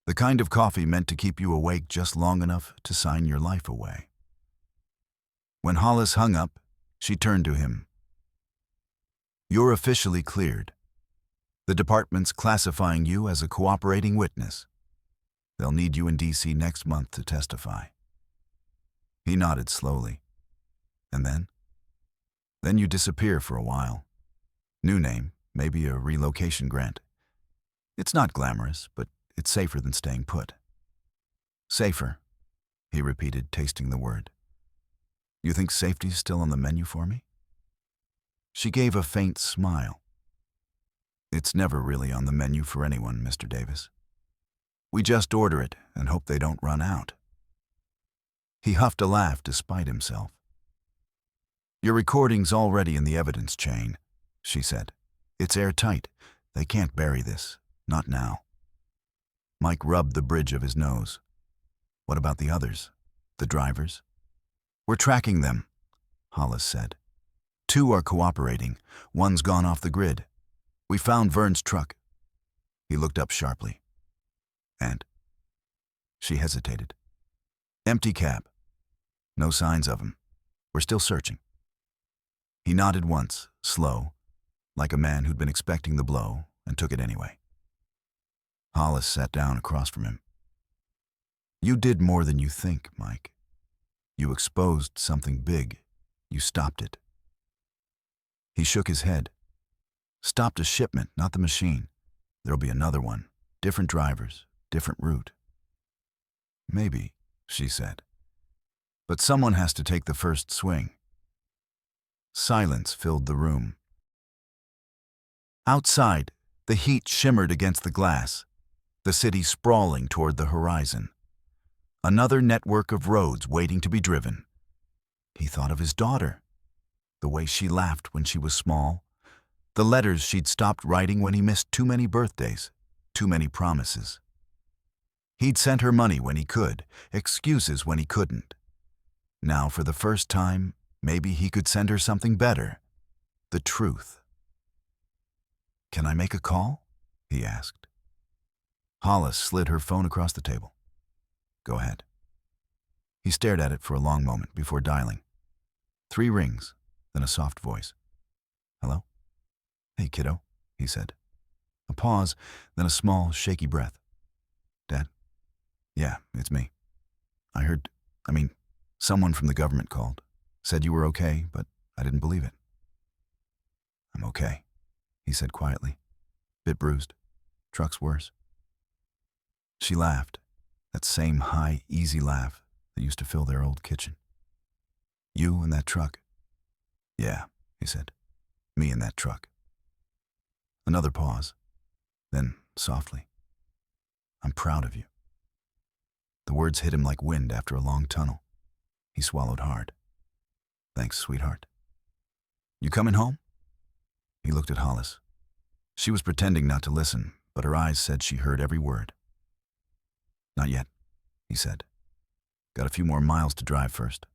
The kind of coffee meant to keep you awake just long enough to sign your life away. When Hollis hung up, she turned to him. "You're officially cleared. The department's classifying you as a cooperating witness. They'll need you in D.C. next month to testify." He nodded slowly. "And then?" "Then you disappear for a while. New name, maybe a relocation grant. It's not glamorous, but it's safer than staying put." "Safer," he repeated, tasting the word. "You think safety's still on the menu for me?" She gave a faint smile. "It's never really on the menu for anyone, Mr. Davis. We just order it and hope they don't run out." He huffed a laugh despite himself. "Your recording's already in the evidence chain," she said. "It's airtight. They can't bury this. Not now." Mike rubbed the bridge of his nose. "What about the others? The drivers?" "We're tracking them," Hollis said. "2 are cooperating. 1's gone off the grid. We found Vern's truck." He looked up sharply. "And?" She hesitated. "Empty cab. No signs of him. We're still searching." He nodded once, slow, like a man who'd been expecting the blow and took it anyway. Hollis sat down across from him. "You did more than you think, Mike. You exposed something big. You stopped it." He shook his head. "Stopped a shipment, not the machine. There'll be another one. Different drivers, different route." "Maybe," she said. "But someone has to take the first swing." Silence filled the room. Outside, the heat shimmered against the glass, the city sprawling toward the horizon. Another network of roads waiting to be driven. He thought of his daughter, the way she laughed when she was small, the letters she'd stopped writing when he missed too many birthdays, too many promises. He'd sent her money when he could, excuses when he couldn't. Now, for the first time, maybe he could send her something better, the truth. "Can I make a call?" he asked. Hollis slid her phone across the table. "Go ahead." He stared at it for a long moment before dialing. 3 rings, then a soft voice. "Hello?" "Hey, kiddo," he said. A pause, then a small, shaky breath. "Dad?" "Yeah, it's me. Someone from the government called. Said you were okay, but I didn't believe it." "I'm okay," he said quietly. "Bit bruised. Truck's worse." She laughed, that same high, easy laugh that used to fill their old kitchen. "You and that truck?" "Yeah," he said. "Me and that truck." Another pause, then softly. "I'm proud of you." The words hit him like wind after a long tunnel. He swallowed hard. "Thanks, sweetheart." "You coming home?" He looked at Hollis. She was pretending not to listen, but her eyes said she heard every word. "Not yet," he said. "Got a few more miles to drive first."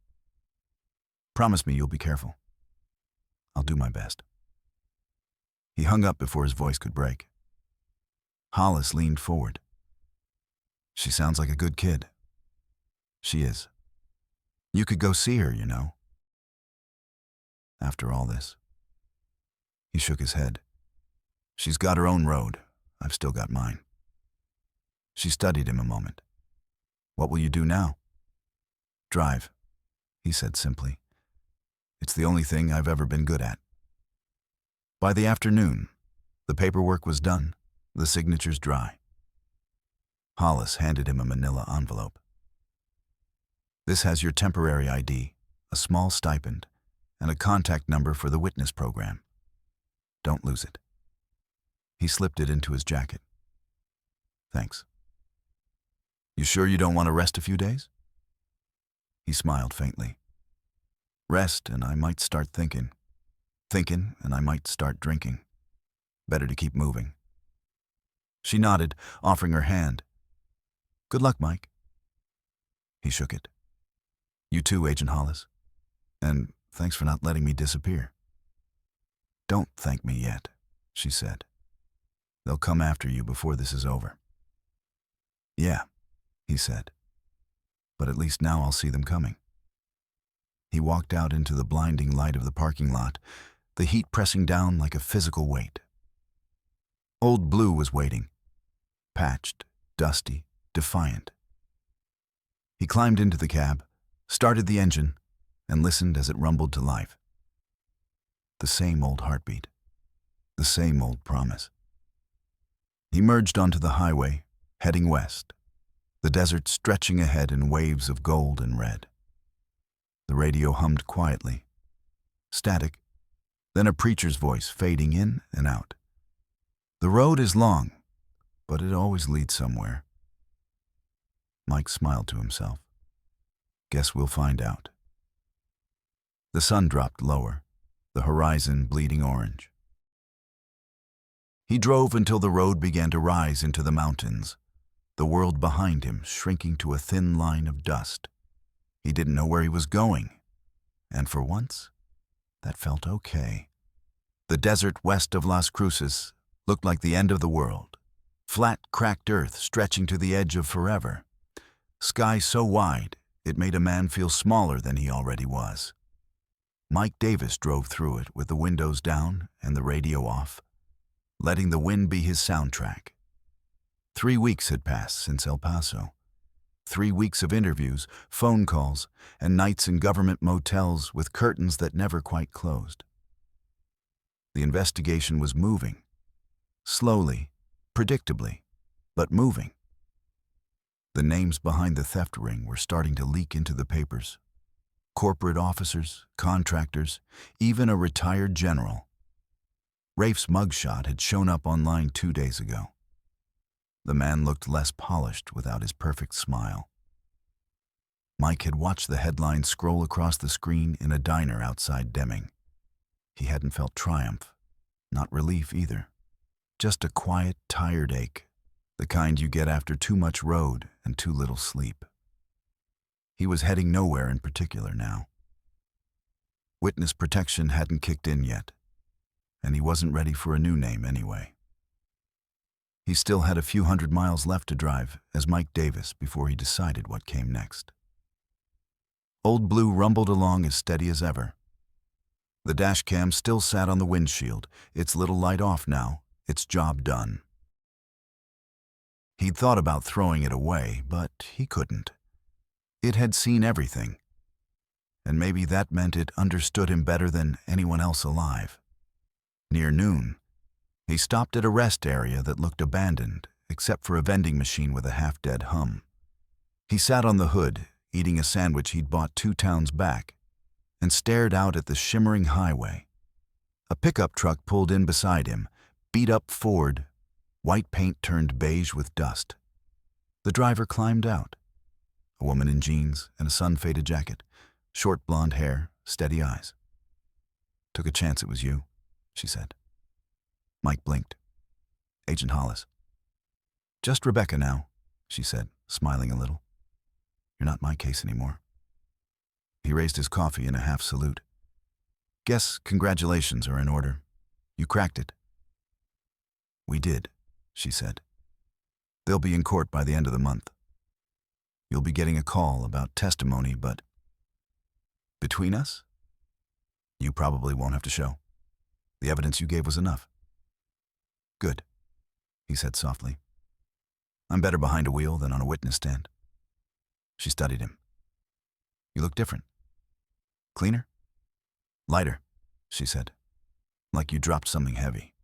"Promise me you'll be careful." "I'll do my best." He hung up before his voice could break. Hollis leaned forward. "She sounds like a good kid." "She is. You could go see her, you know. After all this." He shook his head. "She's got her own road. I've still got mine." She studied him a moment. What will you do now? Drive, he said simply. It's the only thing I've ever been good at. By the afternoon, the paperwork was done, the signatures dry. Hollis handed him a manila envelope. This has your temporary ID, a small stipend, and a contact number for the witness program. Don't lose it. He slipped it into his jacket. Thanks. You sure you don't want to rest a few days? He smiled faintly. Rest and I might start thinking. Thinking and I might start drinking. Better to keep moving. She nodded, offering her hand. Good luck, Mike. He shook it. You too, Agent Hollis. And thanks for not letting me disappear. Don't thank me yet, she said. They'll come after you before this is over. Yeah, he said. But at least now I'll see them coming. He walked out into the blinding light of the parking lot, the heat pressing down like a physical weight. Old Blue was waiting, patched, dusty, defiant. He climbed into the cab, started the engine, and listened as it rumbled to life. The same old heartbeat, the same old promise. He merged onto the highway, heading west, the desert stretching ahead in waves of gold and red. The radio hummed quietly, static, then a preacher's voice fading in and out. The road is long, but it always leads somewhere. Mike smiled to himself. Guess we'll find out. The sun dropped lower, the horizon bleeding orange. He drove until the road began to rise into the mountains, the world behind him shrinking to a thin line of dust. He didn't know where he was going, and for once, that felt okay. The desert west of Las Cruces looked like the end of the world, flat, cracked earth stretching to the edge of forever. Sky so wide, it made a man feel smaller than he already was. Mike Davis drove through it with the windows down and the radio off, letting the wind be his soundtrack. 3 weeks had passed since El Paso. 3 weeks of interviews, phone calls, and nights in government motels with curtains that never quite closed. The investigation was moving. Slowly, predictably, but moving. The names behind the theft ring were starting to leak into the papers. Corporate officers, contractors, even a retired general. Rafe's mugshot had shown up online 2 days ago. The man looked less polished without his perfect smile. Mike had watched the headlines scroll across the screen in a diner outside Deming. He hadn't felt triumph, not relief either. Just a quiet, tired ache, the kind you get after too much road and too little sleep. He was heading nowhere in particular now. Witness protection hadn't kicked in yet, and he wasn't ready for a new name anyway. He still had a few hundred miles left to drive as Mike Davis before he decided what came next. Old Blue rumbled along as steady as ever. The dash cam still sat on the windshield, its little light off now, its job done. He'd thought about throwing it away, but he couldn't. It had seen everything, and maybe that meant it understood him better than anyone else alive. Near noon, he stopped at a rest area that looked abandoned, except for a vending machine with a half-dead hum. He sat on the hood, eating a sandwich he'd bought 2 towns back, and stared out at the shimmering highway. A pickup truck pulled in beside him, beat-up Ford, white paint turned beige with dust. The driver climbed out. A woman in jeans and a sun-faded jacket, short blonde hair, steady eyes. Took a chance it was you, she said. Mike blinked. Agent Hollis. Just Rebecca now, she said, smiling a little. You're not my case anymore. He raised his coffee in a half salute. Guess congratulations are in order. You cracked it. We did, she said. They'll be in court by the end of the month. You'll be getting a call about testimony, but between us, you probably won't have to show. The evidence you gave was enough. Good, he said softly. I'm better behind a wheel than on a witness stand. She studied him. You look different. Cleaner? Lighter, she said, like you dropped something heavy.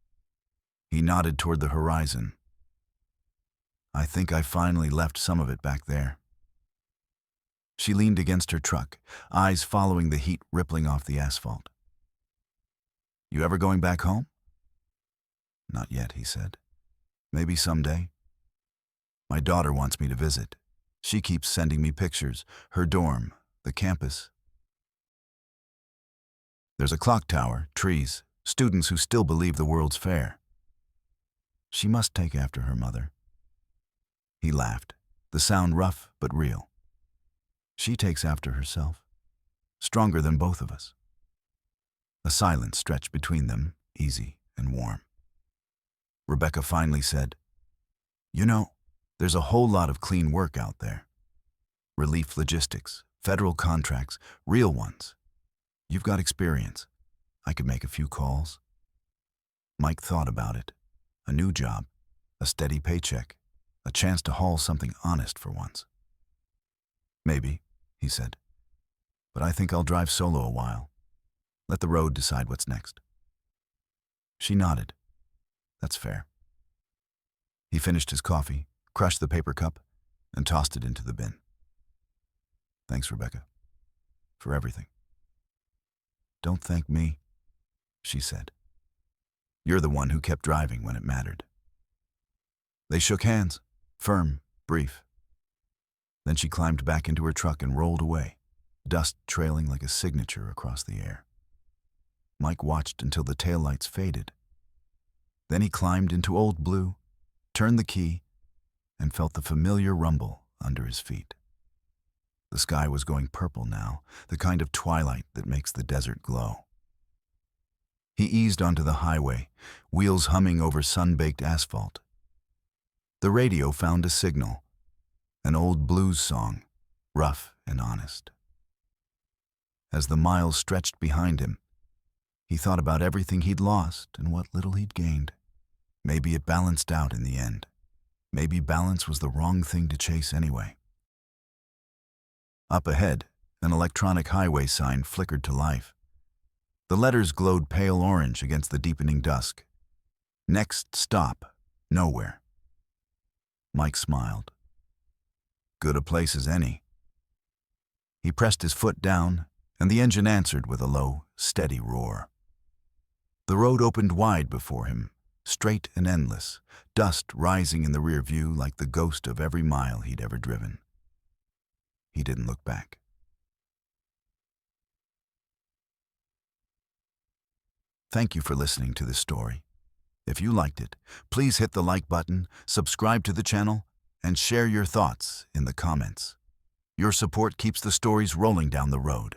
He nodded toward the horizon. I think I finally left some of it back there. She leaned against her truck, eyes following the heat rippling off the asphalt. You ever going back home? Not yet, he said. Maybe someday. My daughter wants me to visit. She keeps sending me pictures, her dorm, the campus. There's a clock tower, trees, students who still believe the world's fair. She must take after her mother. He laughed, the sound rough but real. She takes after herself, stronger than both of us. A silence stretched between them, easy and warm. Rebecca finally said, You know, there's a whole lot of clean work out there. Relief logistics, federal contracts, real ones. You've got experience. I could make a few calls. Mike thought about it. A new job, a steady paycheck, a chance to haul something honest for once. Maybe, he said, but I think I'll drive solo a while. Let the road decide what's next. She nodded. That's fair. He finished his coffee, crushed the paper cup, and tossed it into the bin. Thanks, Rebecca, for everything. Don't thank me, she said. You're the one who kept driving when it mattered. They shook hands, firm, brief. Then she climbed back into her truck and rolled away, dust trailing like a signature across the air. Mike watched until the taillights faded. Then he climbed into Old Blue, turned the key, and felt the familiar rumble under his feet. The sky was going purple now, the kind of twilight that makes the desert glow. He eased onto the highway, wheels humming over sun-baked asphalt. The radio found a signal, an old blues song, rough and honest. As the miles stretched behind him, he thought about everything he'd lost and what little he'd gained. Maybe it balanced out in the end. Maybe balance was the wrong thing to chase anyway. Up ahead, an electronic highway sign flickered to life. The letters glowed pale orange against the deepening dusk. Next stop, nowhere. Mike smiled. Good a place as any. He pressed his foot down, and the engine answered with a low, steady roar. The road opened wide before him, straight and endless, dust rising in the rear view like the ghost of every mile he'd ever driven. He didn't look back. Thank you for listening to this story. If you liked it, please hit the like button, subscribe to the channel, and share your thoughts in the comments. Your support keeps the stories rolling down the road.